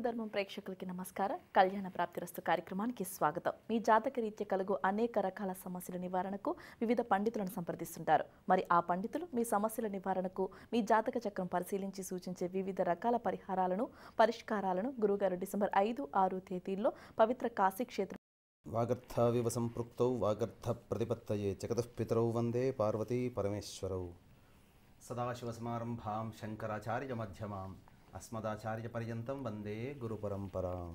ధర్మం ప్రేక్షకులకి నమస్కారం. కళ్యాణ ప్రాప్తిరస్తు కార్యక్రమానికి స్వాగతం. మీ జాతక రీత్యా కలుగు అనేక రకాల సమస్యల నివారణకు వివిధ పండితులను సంప్రదిస్తుంటారు. మరి ఆ పండితులు మీ సమస్యల నివారణకు మీ జాతక చక్రం పరిశీలించి సూచించే వివిధ రకాల పరిష్కారాలను గురుగారు డిసెంబర్ 5, 6 తేదీల్లో పవిత్ర కాశీ క్షేత్రం వాగర్థావివ సంపృక్తౌ వాగర్థ ప్రతిపత్తయే జగతఃపితరౌ వందే పార్వతీ పరమేశ్వరౌ. సదాశివసమారంభాం శంకరాచార్య మధ్యమాం అస్మదాచార్య పర్యంతం వందే గురుపరంపరాం.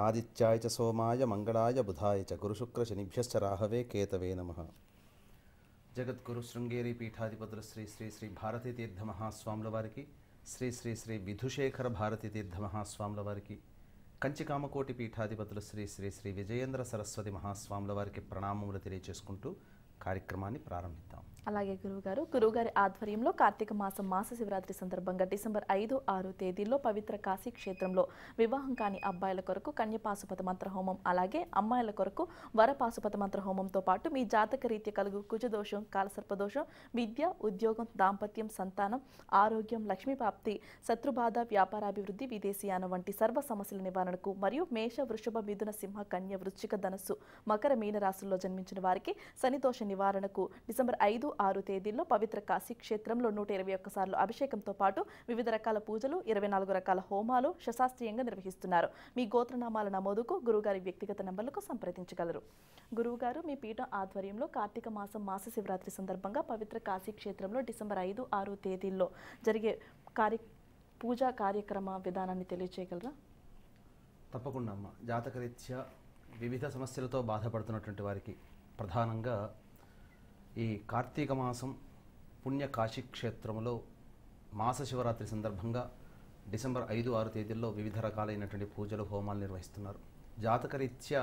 ఆదిత్యాయ చ సోమాయ మంగళాయ బుధాయ చ గురుశుక్ర శనిభ్యశ్చ రాహవే కేతవే నమః. జగద్గురు శృంగేరి పీఠాధిపతులు శ్రీ శ్రీ శ్రీ భారతీ తీర్థ మహాస్వాముల వారికి, శ్రీ శ్రీ శ్రీ విధుశేఖర భారతీ తీర్థ మహాస్వాముల వారికి, కంచికామకోటి పీఠాధిపతులు శ్రీ శ్రీ శ్రీ విజయేంద్ర సరస్వతి మహాస్వాముల వారికి ప్రణామములు తెలియచేసుకుంటూ కార్యక్రమాన్ని ప్రారంభిద్దాం. అలాగే గురువుగారి ఆధ్వర్యంలో కార్తీక మాసం మాస శివరాత్రి సందర్భంగా డిసెంబర్ 5, 6 తేదీల్లో పవిత్ర కాశీ క్షేత్రంలో వివాహం కాని అబ్బాయిల కొరకు కన్యపాశుపత మంత్ర హోమం, అలాగే అమ్మాయిల కొరకు వరపాశుపత మంత్ర హోమంతో పాటు మీ జాతక రీత్యా కలుగు కుజదోషం, కాలసర్పదోషం, విద్య, ఉద్యోగం, దాంపత్యం, సంతానం, ఆరోగ్యం, లక్ష్మీప్రాప్తి, శత్రుబాధ, వ్యాపారాభివృద్ధి, విదేశీయానం వంటి సర్వ సమస్యల నివారణకు మరియు మేష, వృషభ, మిథున, సింహ, కన్య, వృశ్చిక, ధనస్సు, మకర, మీన రాశుల్లో జన్మించిన వారికి శనిదోష నివారణకు డిసెంబర్ 5, 6 తేదీల్లో పవిత్ర కాశీ క్షేత్రంలో 121 సార్లు అభిషేకంతో పాటు వివిధ రకాల పూజలు, 24 రకాల హోమాలు శాస్త్రీయంగా నిర్వహిస్తున్నారు. మీ గోత్రనామాల నమోదుకు గురువుగారి వ్యక్తిగత నంబర్లకు సంప్రదించగలరు. గురువుగారు మీ పీఠం ఆధ్వర్యంలో కార్తీక మాసం మాస శివరాత్రి సందర్భంగా పవిత్ర కాశీ క్షేత్రంలో డిసెంబర్ 5, 6 తేదీల్లో జరిగే పూజా కార్యక్రమ విధానాన్ని తెలియచేయగలరా? తప్పకుండా అమ్మ. జాతకరీత్యా వివిధ సమస్యలతో బాధపడుతున్నటువంటి వారికి ప్రధానంగా ఈ కార్తీక మాసం పుణ్య కాశీ క్షేత్రంలో మాస శివరాత్రి సందర్భంగా డిసెంబర్ 5, 6 తేదీల్లో వివిధ రకాలైనటువంటి పూజలు, హోమాలు నిర్వహిస్తున్నారు. జాతకరీత్యా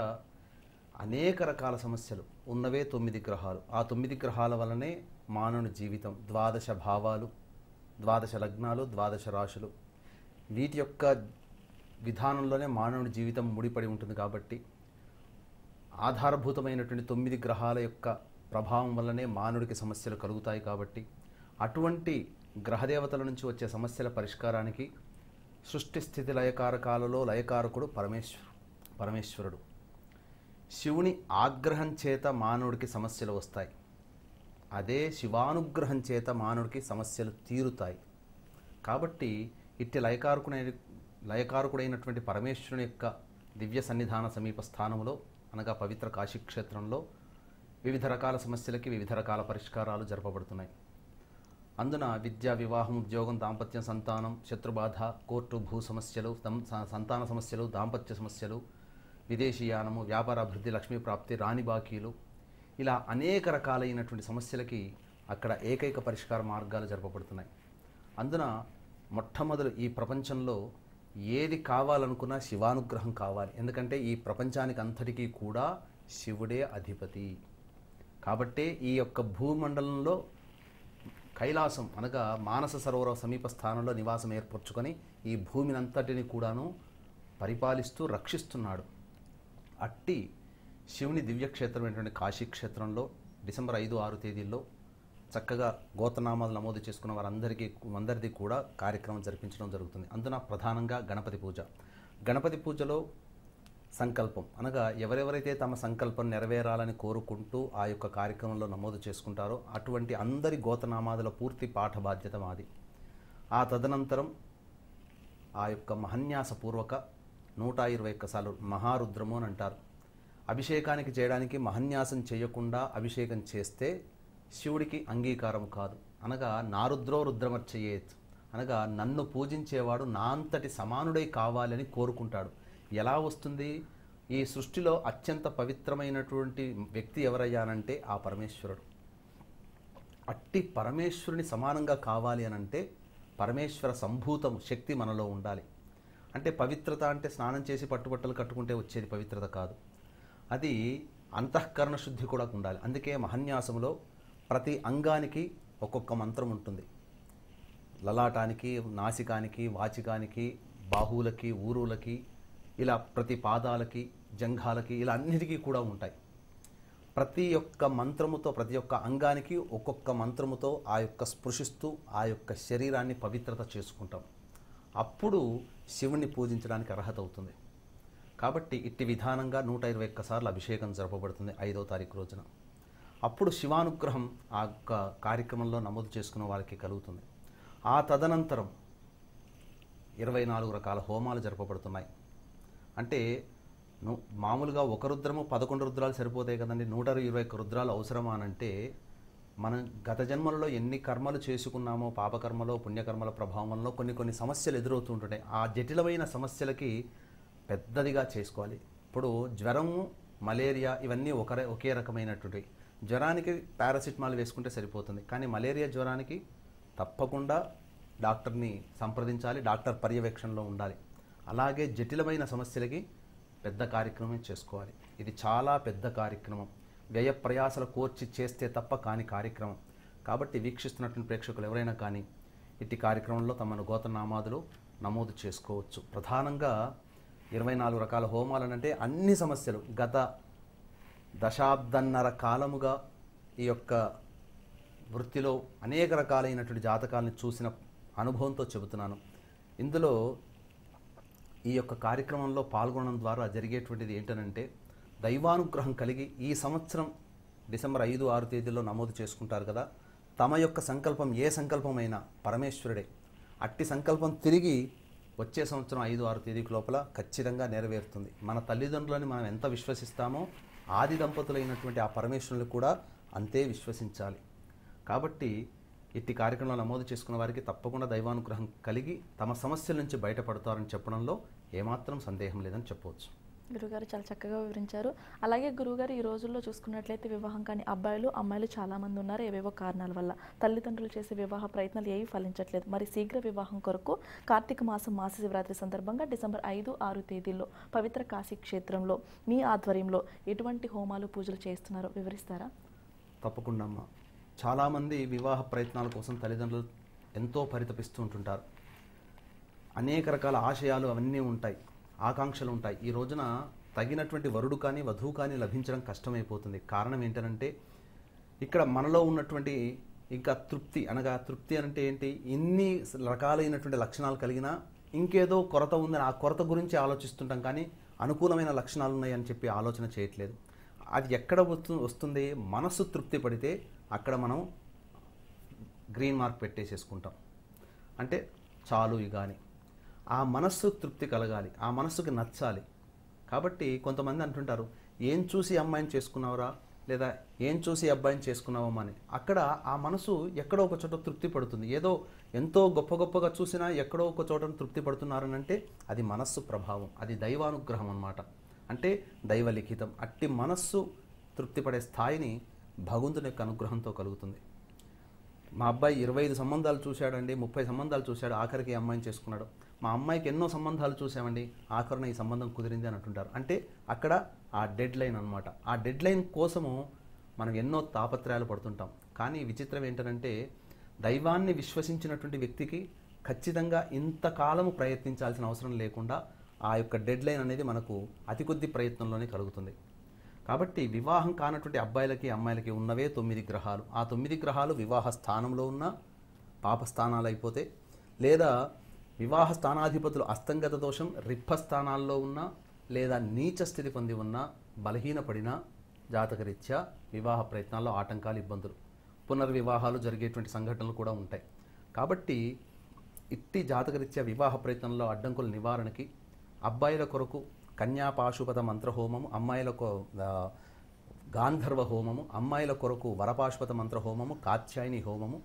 అనేక రకాల సమస్యలు ఉన్నవే 9 గ్రహాలు. ఆ 9 గ్రహాల వల్లనే మానవుని జీవితం, 12 భావాలు, 12 లగ్నాలు, 12 రాశులు, వీటి యొక్క విధానంలోనే మానవుని జీవితం ముడిపడి ఉంటుంది. కాబట్టి ఆధారభూతమైనటువంటి 9 గ్రహాల యొక్క ప్రభావం వల్లనే మానవుడికి సమస్యలు కలుగుతాయి. కాబట్టి అటువంటి గ్రహదేవతల నుంచి వచ్చే సమస్యల పరిష్కారానికి సృష్టి స్థితి లయకారకాలలో లయకారకుడు పరమేశ్వరుడు. శివుని ఆగ్రహం చేత మానవుడికి సమస్యలు వస్తాయి. అదే శివానుగ్రహం చేత మానవుడికి సమస్యలు తీరుతాయి. కాబట్టి ఇట్టి లయకారకుడైనటువంటి పరమేశ్వరుని యొక్క దివ్య సన్నిధాన సమీప స్థానంలో అనగా పవిత్ర కాశీక్షేత్రంలో వివిధ రకాల సమస్యలకి వివిధ రకాల పరిష్కారాలు జరపబడుతున్నాయి. అందున విద్య, వివాహం, ఉద్యోగం, దాంపత్యం, సంతానం, శత్రుబాధ, కోర్టు, భూ సమస్యలు, సంతాన సమస్యలు, దాంపత్య సమస్యలు, విదేశీయానము, వ్యాపారాభివృద్ధి, లక్ష్మీప్రాప్తి, రాణి బాకీలు, ఇలా అనేక రకాలైనటువంటి సమస్యలకి అక్కడ ఏకైక పరిష్కార మార్గాలు జరపబడుతున్నాయి. అందున మొట్టమొదలు ఈ ప్రపంచంలో ఏది కావాలనుకున్నా శివానుగ్రహం కావాలి. ఎందుకంటే ఈ ప్రపంచానికి అంతటికీ కూడా శివుడే అధిపతి. కాబట్టే ఈ యొక్క భూమండలంలో కైలాసం అనగా మానస సరోవర సమీప స్థానంలో నివాసం ఏర్పరచుకొని ఈ భూమిని అంతటిని కూడాను పరిపాలిస్తూ రక్షిస్తున్నాడు. అట్టి శివుని దివ్యక్షేత్రమైనటువంటి కాశీక్షేత్రంలో డిసెంబర్ 5, 6 తేదీల్లో చక్కగా గోత్రనామాలు నమోదు చేసుకున్న వారందరిది కూడా కార్యక్రమం జరిపించడం జరుగుతుంది. అందున ప్రధానంగా గణపతి పూజలో సంకల్పం అనగా ఎవరెవరైతే తమ సంకల్పం నెరవేరాలని కోరుకుంటూ ఆ యొక్క కార్యక్రమంలో నమోదు చేసుకుంటారో అటువంటి అందరి గోత్రనామాదుల పూర్తి పాఠ బాధ్యత మాది. ఆ తదనంతరం ఆ యొక్క మహన్యాసపూర్వక 121 సార్లు మహారుద్రము అని అంటారు. అభిషేకానికి చేయడానికి మహన్యాసం చేయకుండా అభిషేకం చేస్తే శివుడికి అంగీకారం కాదు. అనగా నారుద్రో రుద్రమర్చయేత్ అనగా నన్ను పూజించేవాడు నా అంతటి సమానుడై కావాలని కోరుకుంటాడు. ఎలా వస్తుంది? ఈ సృష్టిలో అత్యంత పవిత్రమైనటువంటి వ్యక్తి ఎవరయ్యానంటే ఆ పరమేశ్వరుడు. అట్టి పరమేశ్వరుని సమానంగా కావాలి అనంటే పరమేశ్వర సంభూతం శక్తి మనలో ఉండాలి. అంటే పవిత్రత అంటే స్నానం చేసి పట్టుబట్టలు కట్టుకుంటే వచ్చేది పవిత్రత కాదు. అది అంతఃకరణ శుద్ధి కూడా ఉండాలి. అందుకే మహన్యాసంలో ప్రతి అంగానికి ఒక్కొక్క మంత్రం ఉంటుంది. లలాటానికి, నాసికానికి, వాచికానికి, బాహువులకి, ఊరులకి, ఇలా ప్రతి పాదాలకి, జంఘాలకి, ఇలా అన్నిటికీ కూడా ఉంటాయి. ప్రతి ఒక్క మంత్రముతో ప్రతి ఒక్క అంగానికి ఒక్కొక్క మంత్రముతో ఆ యొక్క స్పృశిస్తూ ఆ యొక్క శరీరాన్ని పవిత్రత చేసుకుంటాం. అప్పుడు శివుణ్ణి పూజించడానికి అర్హత అవుతుంది. కాబట్టి ఇట్టి విధానంగా 121 సార్లు అభిషేకం జరపబడుతుంది 5వ తారీఖు రోజున. అప్పుడు శివానుగ్రహం ఆ యొక్క కార్యక్రమంలో నమోదు చేసుకున్న వారికి కలుగుతుంది. ఆ తదనంతరం 24 రకాల హోమాలు జరపబడుతున్నాయి. అంటే మామూలుగా ఒక రుద్రము 11 రుద్రాలు సరిపోతాయి కదండి. 121 రుద్రాలు అవసరమా అనంటే, మనం గత జన్మలలో ఎన్ని కర్మలు చేసుకున్నామో, పాపకర్మలో పుణ్యకర్మల ప్రభావంలో కొన్ని సమస్యలు ఎదురవుతూ ఉంటుంటాయి. ఆ జటిలమైన సమస్యలకి పెద్దదిగా చేసుకోవాలి. ఇప్పుడు జ్వరము, మలేరియా ఇవన్నీ ఒకే రకమైనటువంటి. జ్వరానికి పారాసిటమాల్ వేసుకుంటే సరిపోతుంది, కానీ మలేరియా జ్వరానికి తప్పకుండా డాక్టర్ని సంప్రదించాలి, డాక్టర్ పర్యవేక్షణలో ఉండాలి. అలాగే జటిలమైన సమస్యలకి పెద్ద కార్యక్రమం చేసుకోవాలి. ఇది చాలా పెద్ద కార్యక్రమం, వ్యయ ప్రయాసలు కోర్చి చేస్తే తప్ప కాని కార్యక్రమం. కాబట్టి వీక్షిస్తున్నటువంటి ప్రేక్షకులు ఎవరైనా కానీ ఇట్టి కార్యక్రమంలో తమ గోత్రనామాదులు నమోదు చేసుకోవచ్చు. ప్రధానంగా 24 రకాల హోమాలనంటే అన్ని సమస్యలు గత దశాబ్దన్నర కాలముగా ఈ యొక్క వృత్తిలో అనేక రకాలైనటువంటి జాతకాలను చూసిన అనుభవంతో చెబుతున్నాను. ఇందులో ఈ యొక్క కార్యక్రమంలో పాల్గొనడం ద్వారా జరిగేటువంటిది ఏంటనంటే, దైవానుగ్రహం కలిగి ఈ సంవత్సరం డిసెంబర్ 5, 6 తేదీల్లో నమోదు చేసుకుంటారు కదా, తమ యొక్క సంకల్పం ఏ సంకల్పమైనా పరమేశ్వరుడే. అట్టి సంకల్పం తిరిగి వచ్చే సంవత్సరం 5, 6 తేదీకి లోపల ఖచ్చితంగా నెరవేరుతుంది. మన తల్లిదండ్రులని మనం ఎంత విశ్వసిస్తామో ఆది దంపతులైనటువంటి ఆ పరమేశ్వరుని కూడా అంతే విశ్వసించాలి. కాబట్టి ఇట్టి కార్యక్రమంలో నమోదు చేసుకున్న వారికి తప్పకుండా దైవానుగ్రహం కలిగి తమ సమస్యల నుంచి బయటపడతారని చెప్పడంలో ఏమాత్రం సందేహం లేదని చెప్పవచ్చు. గురుగారు చాలా చక్కగా వివరించారు. అలాగే గురుగారు, ఈ రోజుల్లో చూసుకున్నట్లయితే వివాహం కాని అబ్బాయిలు అమ్మాయిలు చాలామంది ఉన్నారు. ఏవేవో కారణాల వల్ల తల్లిదండ్రులు చేసే వివాహ ప్రయత్నాలు ఏవి ఫలించట్లేదు. మరి శీఘ్ర వివాహం కొరకు కార్తీక మాసం మాస శివరాత్రి సందర్భంగా డిసెంబర్ 5, 6 తేదీల్లో పవిత్ర కాశీ క్షేత్రంలో మీ ఆధ్వర్యంలో ఎటువంటి హోమాలు పూజలు చేస్తున్నారో వివరిస్తారా? తప్పకుండా అమ్మ. చాలామంది వివాహ ప్రయత్నాల కోసం తల్లిదండ్రులు ఎంతో పరితపిస్తూ ఉంటుంటారు. అనేక రకాల ఆశయాలు అవన్నీ ఉంటాయి, ఆకాంక్షలు ఉంటాయి. ఈ రోజున తగినటువంటి వరుడు కానీ వధువు కానీ లభించడం కష్టమైపోతుంది. కారణం ఏంటంటే, ఇక్కడ మనలో ఉన్నటువంటి ఇంకా తృప్తి, అనగా తృప్తి అంటే ఏంటి, ఇన్ని రకాలైనటువంటి లక్షణాలు కలిగినా ఇంకేదో కొరత ఉందని ఆ కొరత గురించి ఆలోచిస్తుంటాం, కానీ అనుకూలమైన లక్షణాలు ఉన్నాయని చెప్పి ఆలోచన చేయట్లేదు. అది ఎక్కడ వస్తుంది, మనస్సు తృప్తి పడితే అక్కడ మనం గ్రీన్ మార్క్ పెట్టేసేసుకుంటాం. అంటే చాలు ఇక అని. ఆ మనస్సు తృప్తి కలగాలి, ఆ మనస్సుకి నచ్చాలి. కాబట్టి కొంతమంది అంటుంటారు, ఏం చూసి అమ్మాయిని చేసుకున్నావురా, లేదా ఏం చూసి అబ్బాయిని చేసుకున్నావమ్మా అని. అక్కడ ఆ మనసు ఎక్కడో ఒక చోట తృప్తి పడుతుంది. ఏదో ఎంతో గొప్పగా చూసినా ఎక్కడో ఒక చోట తృప్తి పడుతున్నారని అంటే అది మనస్సు ప్రభావం, అది దైవానుగ్రహం అన్నమాట. అంటే దైవలిఖితం. అట్టి మనస్సు తృప్తిపడే స్థాయిని భగవంతుని యొక్క అనుగ్రహంతో కలుగుతుంది. మా అబ్బాయి 25 సంబంధాలు చూశాడండి, 30 సంబంధాలు చూశాడు, ఆఖరికి ఈ అమ్మాయిని చేసుకున్నాడు. మా అమ్మాయికి ఎన్నో సంబంధాలు చూసామండి, ఆఖరిన ఈ సంబంధం కుదిరింది అని అంటుంటారు. అంటే అక్కడ ఆ డెడ్ లైన్ అనమాట. ఆ డెడ్ లైన్ కోసము మనం ఎన్నో తాపత్రయాలు పడుతుంటాం. కానీ విచిత్రం ఏంటంటే, దైవాన్ని విశ్వసించినటువంటి వ్యక్తికి ఖచ్చితంగా ఇంతకాలము ప్రయత్నించాల్సిన అవసరం లేకుండా ఆ యొక్క డెడ్ లైన్ అనేది మనకు అతి కొద్ది ప్రయత్నంలోనే కలుగుతుంది. కాబట్టి వివాహం కానటువంటి అబ్బాయిలకి అమ్మాయిలకి ఉన్నవే 9 గ్రహాలు. ఆ 9 గ్రహాలు వివాహ స్థానంలో ఉన్న పాపస్థానాలు అయిపోతే, లేదా వివాహ స్థానాధిపతులు అస్తంగత దోషం రిప్ప స్థానాల్లో ఉన్న, లేదా నీచ స్థితి పొంది ఉన్న, బలహీనపడిన జాతకరీత్యా వివాహ ప్రయత్నాల్లో ఆటంకాలు, ఇబ్బందులు, పునర్వివాహాలు జరిగేటువంటి సంఘటనలు కూడా ఉంటాయి. కాబట్టి ఇట్టి జాతకరీత్యా వివాహ ప్రయత్నంలో అడ్డంకుల నివారణకి అబ్బాయిల కొరకు కన్యాపాశుపత మంత్రహోమము, అమ్మాయిలకు గాంధర్వ హోమము, అమ్మాయిల కొరకు వరపాశుపత మంత్రహోమము, కాత్యాయని హోమము.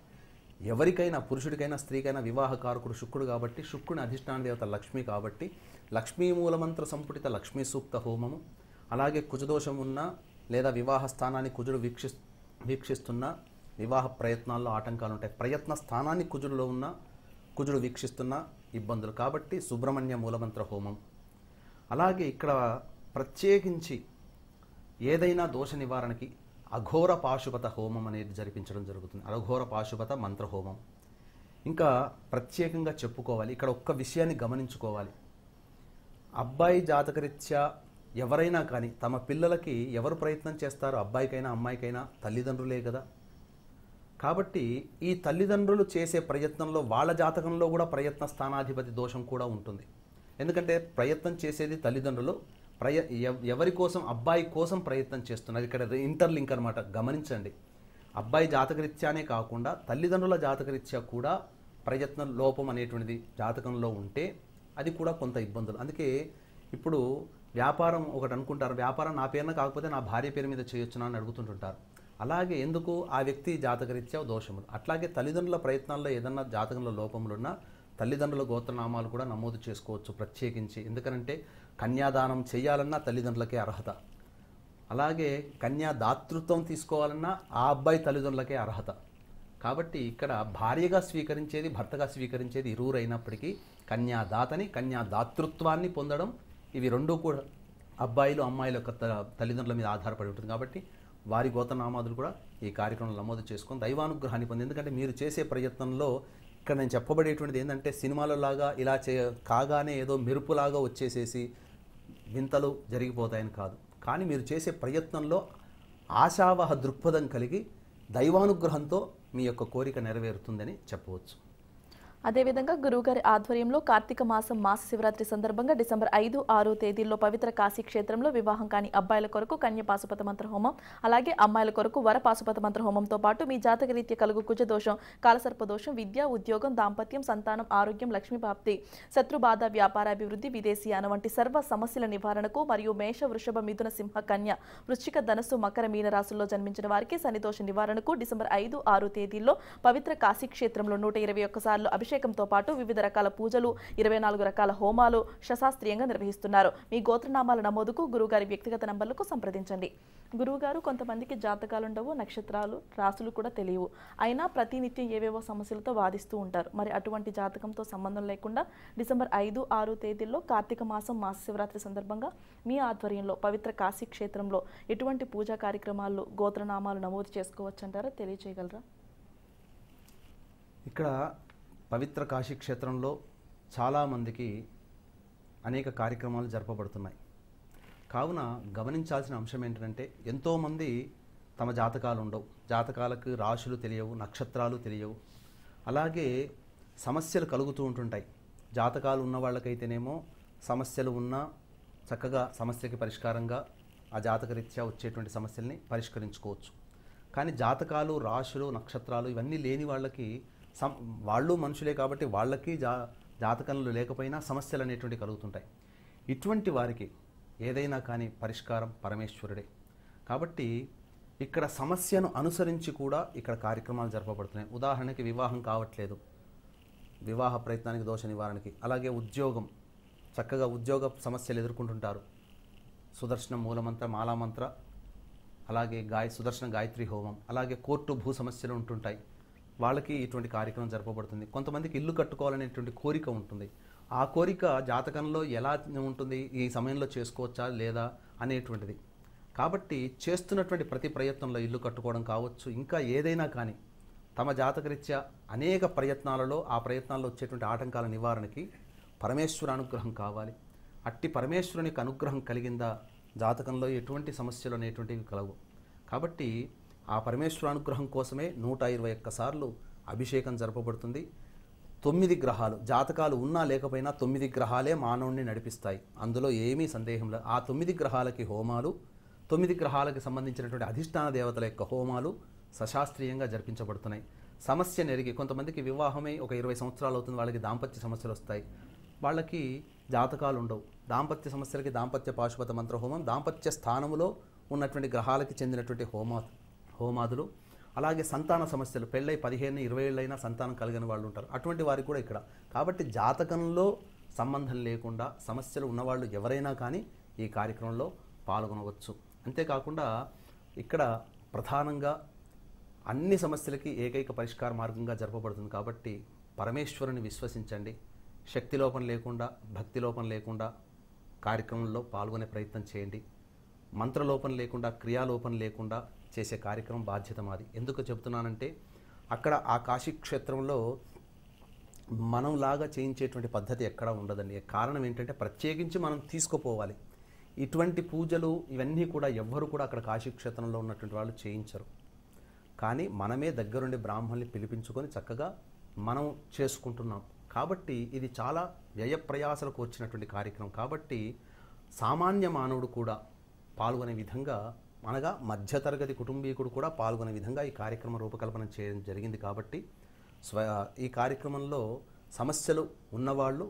ఎవరికైనా పురుషుడికైనా స్త్రీకైనా వివాహకారకుడు శుక్రుడు కాబట్టి, శుక్రుని అధిష్టాన దేవత లక్ష్మి కాబట్టి లక్ష్మీ మూలమంత్ర సంపుటిత లక్ష్మీ సూక్త హోమము. అలాగే కుజదోషం ఉన్న, లేదా వివాహ స్థానాన్ని కుజుడు వీక్షిస్తున్న వివాహ ప్రయత్నాల్లో ఆటంకాలు ఉంటాయి. ప్రయత్న స్థానాన్ని కుజుడులో ఉన్న, కుజుడు వీక్షిస్తున్న ఇబ్బందులు. కాబట్టి సుబ్రహ్మణ్య మూలమంత్ర హోమం. అలాగే ఇక్కడ ప్రత్యేకించి ఏదైనా దోష నివారణకి అఘోర పాశుపత హోమం అనేది జరిపించడం జరుగుతుంది. అఘోర పాశుపత మంత్రహోమం. ఇంకా ప్రత్యేకంగా చెప్పుకోవాలి, ఇక్కడ ఒక్క విషయాన్ని గమనించుకోవాలి. అబ్బాయి జాతకరీత్యా ఎవరైనా కానీ తమ పిల్లలకి ఎవరు ప్రయత్నం చేస్తారో, అబ్బాయికైనా అమ్మాయికైనా తల్లిదండ్రులే కదా. కాబట్టి ఈ తల్లిదండ్రులు చేసే ప్రయత్నంలో వాళ్ళ జాతకంలో కూడా ప్రయత్న స్థానాధిపతి దోషం కూడా ఉంటుంది. ఎందుకంటే ప్రయత్నం చేసేది తల్లిదండ్రులు, ఎవరి కోసం, అబ్బాయి కోసం ప్రయత్నం చేస్తున్నారు. ఇక్కడ ఇంటర్లింక్ అనమాట, గమనించండి. అబ్బాయి జాతకరీత్యానే కాకుండా తల్లిదండ్రుల జాతకరీత్యా కూడా ప్రయత్న లోపం అనేటువంటిది జాతకంలో ఉంటే అది కూడా కొంత ఇబ్బందులు. అందుకే ఇప్పుడు వ్యాపారం ఒకటి అనుకుంటారు, వ్యాపారం నా పేరున కాకపోతే నా భార్య పేరు మీద చేయొచ్చునా అని అడుగుతుంటుంటారు. అలాగే ఎందుకు ఆ వ్యక్తి జాతకరీత్యా దోషములు. అట్లాగే తల్లిదండ్రుల ప్రయత్నాల్లో ఏదన్నా జాతకంలో లోపములున్నా తల్లిదండ్రుల గోత్రనామాలు కూడా నమోదు చేసుకోవచ్చు ప్రత్యేకించి. ఎందుకనంటే కన్యాదానం చేయాలన్నా తల్లిదండ్రులకే అర్హత, అలాగే కన్యా దాతృత్వం తీసుకోవాలన్నా ఆ అబ్బాయి తల్లిదండ్రులకే అర్హత. కాబట్టి ఇక్కడ భార్యగా స్వీకరించేది, భర్తగా స్వీకరించేది ఇరువురు అయినప్పటికీ కన్యాదాతని, కన్యాదాతృత్వాన్ని పొందడం, ఇవి రెండూ కూడా అబ్బాయిలు అమ్మాయిల యొక్క తల్లిదండ్రుల మీద ఆధారపడి ఉంటుంది. కాబట్టి వారి గోత్రనామాదులు కూడా ఈ కార్యక్రమంలో నమోదు చేసుకొని దైవానుగ్రహాన్ని పొంది. ఎందుకంటే మీరు చేసే ప్రయత్నంలో ఇక్కడ నేను చెప్పబడేటువంటిది ఏంటంటే సినిమాలో లాగా ఇలా కాగానే ఏదో మెరుపులాగా వచ్చేసేసి వింతలు జరిగిపోతాయని కాదు. కానీ మీరు చేసే ప్రయత్నంలో ఆశావహ దృక్పథం కలిగి దైవానుగ్రహంతో మీ యొక్క కోరిక నెరవేరుతుందని చెప్పవచ్చు. అదేవిధంగా గురువుగారి ఆధ్వర్యంలో కార్తీక మాసం మాస శివరాత్రి సందర్భంగా డిసెంబర్ 5, 6 తేదీల్లో పవిత్ర కాశీ క్షేత్రంలో వివాహం కాని అబ్బాయిల కొరకు కన్య పాశుపత మంత్ర హోమం, అలాగే అమ్మాయిల కొరకు వర పాశుపత మంత్ర హోమంతో పాటు మీ జాతకరీత్యా కలుగు కుజదోషం, కాలసర్పదోషం, విద్య, ఉద్యోగం, దాంపత్యం, సంతానం, ఆరోగ్యం, లక్ష్మీప్రాప్తి, శత్రుబాధ, వ్యాపారాభివృద్ధి, విదేశీయానం వంటి సర్వ సమస్యల నివారణకు మరియు మేష, వృషభ, మిథున, సింహ, కన్య, వృశ్చిక, ధనస్సు, మకర, మీన రాశుల్లో జన్మించిన వారికి శనిదోష నివారణకు డిసెంబర్ 5, 6 తేదీల్లో పవిత్ర కాశీ క్షేత్రంలో 121 సార్లు అభిషేకంతో పాటు వివిధ రకాల పూజలు, 24 రకాల హోమాలు శశాస్త్రీయంగా నిర్వహిస్తున్నారు. మీ గోత్రనామాల నమోదుకు గురువుగారి వ్యక్తిగత నంబర్లకు సంప్రదించండి. గురువుగారు కొంతమందికి జాతకాలు ఉండవు, నక్షత్రాలు, రాసులు కూడా తెలియవు, అయినా ప్రతినిత్యం ఏవేవో సమస్యలతో వాదిస్తూ ఉంటారు. మరి అటువంటి జాతకంతో సంబంధం లేకుండా డిసెంబర్ 5, 6 తేదీల్లో కార్తీక మాసం మాస శివరాత్రి సందర్భంగా మీ ఆధ్వర్యంలో పవిత్ర కాశీ క్షేత్రంలో ఎటువంటి పూజా కార్యక్రమాలు, గోత్రనామాలు నమోదు చేసుకోవచ్చంటారో తెలియజేయగలరా? ఇక్కడ పవిత్ర కాశీ క్షేత్రంలో చాలామందికి అనేక కార్యక్రమాలు జరపబడుతున్నాయి. కావున గమనించాల్సిన అంశం ఏంటంటే ఎంతోమంది తమ జాతకాలు ఉండవు, జాతకాలకు రాశులు తెలియవు, నక్షత్రాలు తెలియవు, అలాగే సమస్యలు కలుగుతూ ఉంటుంటాయి. జాతకాలు ఉన్న వాళ్ళకైతేనేమో సమస్యలు ఉన్నా చక్కగా సమస్యకి పరిష్కారంగా ఆ జాతకరీత్యా వచ్చేటువంటి సమస్యల్ని పరిష్కరించుకోవచ్చు. కానీ జాతకాలు, రాశులు, నక్షత్రాలు ఇవన్నీ లేని వాళ్ళకి వాళ్ళు మనుషులే కాబట్టి వాళ్ళకి జాతకంలో లేకపోయినా సమస్యలు అనేటువంటి కలుగుతుంటాయి. ఇటువంటి వారికి ఏదైనా కానీ పరిష్కారం పరమేశ్వరుడే. కాబట్టి ఇక్కడ సమస్యను అనుసరించి కూడా ఇక్కడ కార్యక్రమాలు జరపబడుతున్నాయి. ఉదాహరణకి వివాహం కావట్లేదు, వివాహ ప్రయత్నానికి దోష నివారణకి, అలాగే ఉద్యోగం, చక్కగా ఉద్యోగ సమస్యలు ఎదుర్కొంటుంటారు, సుదర్శన మూలమంత్ర, మాలామంత్ర, అలాగే సుదర్శన గాయత్రి హోమం, అలాగే కోర్టు భూ సమస్యలు ఉంటుంటాయి, వాళ్ళకి ఇటువంటి కార్యక్రమం జరపబడుతుంది. కొంతమందికి ఇల్లు కట్టుకోవాలనేటువంటి కోరిక ఉంటుంది. ఆ కోరిక జాతకంలో ఎలా ఉంటుంది, ఈ సమయంలో చేసుకోవచ్చా లేదా అనేటువంటిది. కాబట్టి చేస్తున్నటువంటి ప్రతి ప్రయత్నంలో ఇల్లు కట్టుకోవడం కావచ్చు, ఇంకా ఏదైనా కానీ తమ జాతకరీత్యా అనేక ప్రయత్నాలలో ఆ ప్రయత్నాల్లో వచ్చేటువంటి ఆటంకాల నివారణకి పరమేశ్వర అనుగ్రహం కావాలి. అట్టి పరమేశ్వరునికి అనుగ్రహం కలిగిందా జాతకంలో ఎటువంటి సమస్యలు అనేటువంటివి కలవు. కాబట్టి ఆ పరమేశ్వర అనుగ్రహం కోసమే 121 సార్లు అభిషేకం జరపబడుతుంది. 9 గ్రహాలు, జాతకాలు ఉన్నా లేకపోయినా 9 గ్రహాలే మానవుణ్ణి నడిపిస్తాయి, అందులో ఏమీ సందేహం లేదు. ఆ 9 గ్రహాలకి హోమాలు, 9 గ్రహాలకు సంబంధించినటువంటి అధిష్టాన దేవతల యొక్క హోమాలు సశాస్త్రీయంగా జరిపించబడుతున్నాయి. సమస్య నెరిగి కొంతమందికి వివాహమై ఒక 20 సంవత్సరాలు అవుతుంది, వాళ్ళకి దాంపత్య సమస్యలు వస్తాయి, వాళ్ళకి జాతకాలు ఉండవు. దాంపత్య సమస్యలకి దాంపత్య పాశుపత మంత్ర హోమం, దాంపత్య స్థానములో ఉన్నటువంటి గ్రహాలకి చెందినటువంటి హోమాదులు, అలాగే సంతాన సమస్యలు, పెళ్ళై 15, 20 ఏళ్ళైనా సంతానం కలిగిన వాళ్ళు ఉంటారు, అటువంటి వారికి కూడా ఇక్కడ. కాబట్టి జాతకంలో సంబంధం లేకుండా సమస్యలు ఉన్నవాళ్ళు ఎవరైనా కానీ ఈ కార్యక్రమంలో పాల్గొనవచ్చు. అంతేకాకుండా ఇక్కడ ప్రధానంగా అన్ని సమస్యలకి ఏకైక పరిష్కార మార్గంగా జరపబడుతుంది. కాబట్టి పరమేశ్వరుని విశ్వసించండి, శక్తి లోపం లేకుండా, భక్తి లోపం లేకుండా కార్యక్రమంలో పాల్గొనే ప్రయత్నం చేయండి. మంత్రలోపం లేకుండా, క్రియాలోపం లేకుండా చేసే కార్యక్రమం బాధ్యత మాది. ఎందుకు చెప్తున్నానంటే అక్కడ ఆ కాశీ క్షేత్రంలో మనంలాగా చేయించేటువంటి పద్ధతి ఎక్కడా ఉండదండి. కారణం ఏంటంటే ప్రత్యేకించి మనం తీసుకుపోవాలి. ఇటువంటి పూజలు ఇవన్నీ కూడా ఎవ్వరు కూడా అక్కడ కాశీ క్షేత్రంలో ఉన్నటువంటి వాళ్ళు చేయించరు. కానీ మనమే దగ్గరుండి బ్రాహ్మణుల్ని పిలిపించుకొని చక్కగా మనం చేసుకుంటున్నాం. కాబట్టి ఇది చాలా వ్యయప్రయాసలకు వచ్చినటువంటి కార్యక్రమం. కాబట్టి సామాన్య మానవుడు కూడా పాల్గొనే విధంగా, అనగా మధ్యతరగతి కుటుంబీకుడు కూడా పాల్గొనే విధంగా ఈ కార్యక్రమం రూపకల్పన చేయడం జరిగింది. కాబట్టి ఈ కార్యక్రమంలో సమస్యలు ఉన్నవాళ్ళు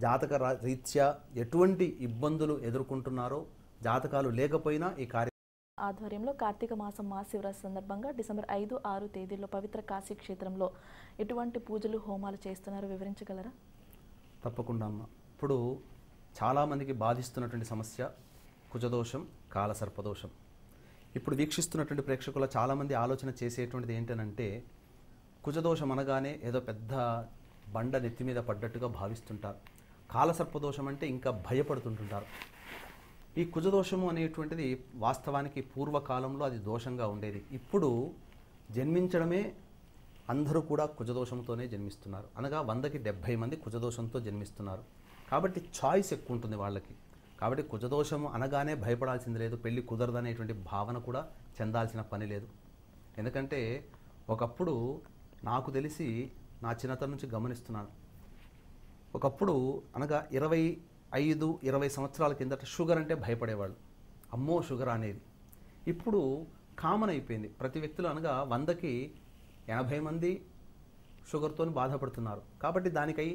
జాతక రీత్యా ఎటువంటి ఇబ్బందులు ఎదుర్కొంటున్నారో, జాతకాలు లేకపోయినా ఈ ఆధ్వర్యంలో కార్తీక మాసం మహాశివరాత్రి సందర్భంగా డిసెంబర్ 5, 6 తేదీల్లో పవిత్ర కాశీ క్షేత్రంలో ఎటువంటి పూజలు హోమాలు చేస్తున్నారో వివరించగలరా? తప్పకుండా అమ్మ. ఇప్పుడు చాలామందికి బాధిస్తున్నటువంటి సమస్య కుజదోషం, కాలసర్పదోషం. ఇప్పుడు వీక్షిస్తున్నటువంటి ప్రేక్షకుల చాలామంది ఆలోచన చేసేటువంటిది ఏంటనంటే, కుజదోషం అనగానే ఏదో పెద్ద బండ నెత్తి మీద పడ్డట్టుగా భావిస్తుంటారు. కాలసర్పదోషం అంటే ఇంకా భయపడుతుంటుంటారు. ఈ కుజదోషము అనేటువంటిది వాస్తవానికి పూర్వకాలంలో అది దోషంగా ఉండేది. ఇప్పుడు జన్మించడమే అందరూ కూడా కుజదోషంతోనే జన్మిస్తున్నారు. అనగా 100కి 70 మంది కుజదోషంతో జన్మిస్తున్నారు. కాబట్టి చాయిస్ ఎక్కువ ఉంటుంది వాళ్ళకి. కాబట్టి కుజదోషము అనగానే భయపడాల్సింది లేదు, పెళ్ళి కుదరదనేటువంటి భావన కూడా చెందాల్సిన పని లేదు. ఎందుకంటే ఒకప్పుడు నాకు తెలిసి నా చిన్నతనం నుంచి గమనిస్తున్నాను, ఒకప్పుడు అనగా 25-20 సంవత్సరాల కిందట షుగర్ అంటే భయపడేవాళ్ళు. అమ్మో షుగర్ అనేది ఇప్పుడు కామన్ అయిపోయింది. ప్రతి వ్యక్తులు అనగా 100కి 80 మంది షుగర్తో బాధపడుతున్నారు. కాబట్టి దానికై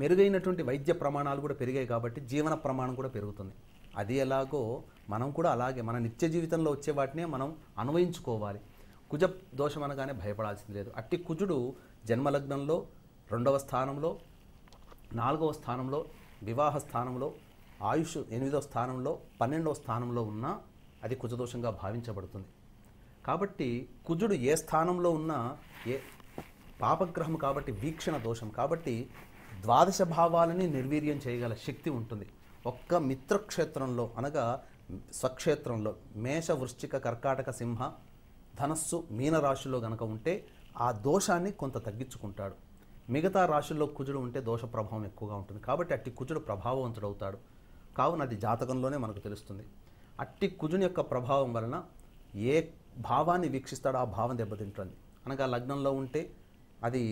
మెరుగైనటువంటి వైద్య ప్రమాణాలు కూడా పెరిగాయి. కాబట్టి జీవన ప్రమాణం కూడా పెరుగుతుంది. అది ఎలాగో మనం కూడా అలాగే మన నిత్య జీవితంలో వచ్చే వాటినే మనం అన్వయించుకోవాలి. కుజ దోషం అనగానే భయపడాల్సింది లేదు. అట్టి కుజుడు జన్మలగ్నంలో 2వ స్థానంలో, 4వ స్థానంలో, వివాహ స్థానంలో, ఆయుష్ 8వ స్థానంలో, 12వ స్థానంలో ఉన్నా అది కుజదోషంగా భావించబడుతుంది. కాబట్టి కుజుడు ఏ స్థానంలో ఉన్నా ఏ పాపగ్రహం కాబట్టి వీక్షణ దోషం. కాబట్టి 12 భావాలని నిర్వీర్యం చేయగల శక్తి ఉంటుంది. ఒక్క మిత్రక్షేత్రంలో అనగా స్వక్షేత్రంలో మేష, వృశ్చిక, కర్కాటక, సింహ, ధనస్సు, మీన రాశుల్లో గనక ఉంటే ఆ దోషాన్ని కొంత తగ్గించుకుంటాడు. మిగతా రాశుల్లో కుజుడు ఉంటే దోష ప్రభావం ఎక్కువగా ఉంటుంది. కాబట్టి అట్టి కుజుడు ప్రభావవంతుడవుతాడు. కావున అది జాతకంలోనే మనకు తెలుస్తుంది. అట్టి కుజుని యొక్క ప్రభావం వలన ఏ భావాన్ని వీక్షిస్తాడో ఆ భావం దెబ్బతింటుంది. అనగా లగ్నంలో ఉంటే అది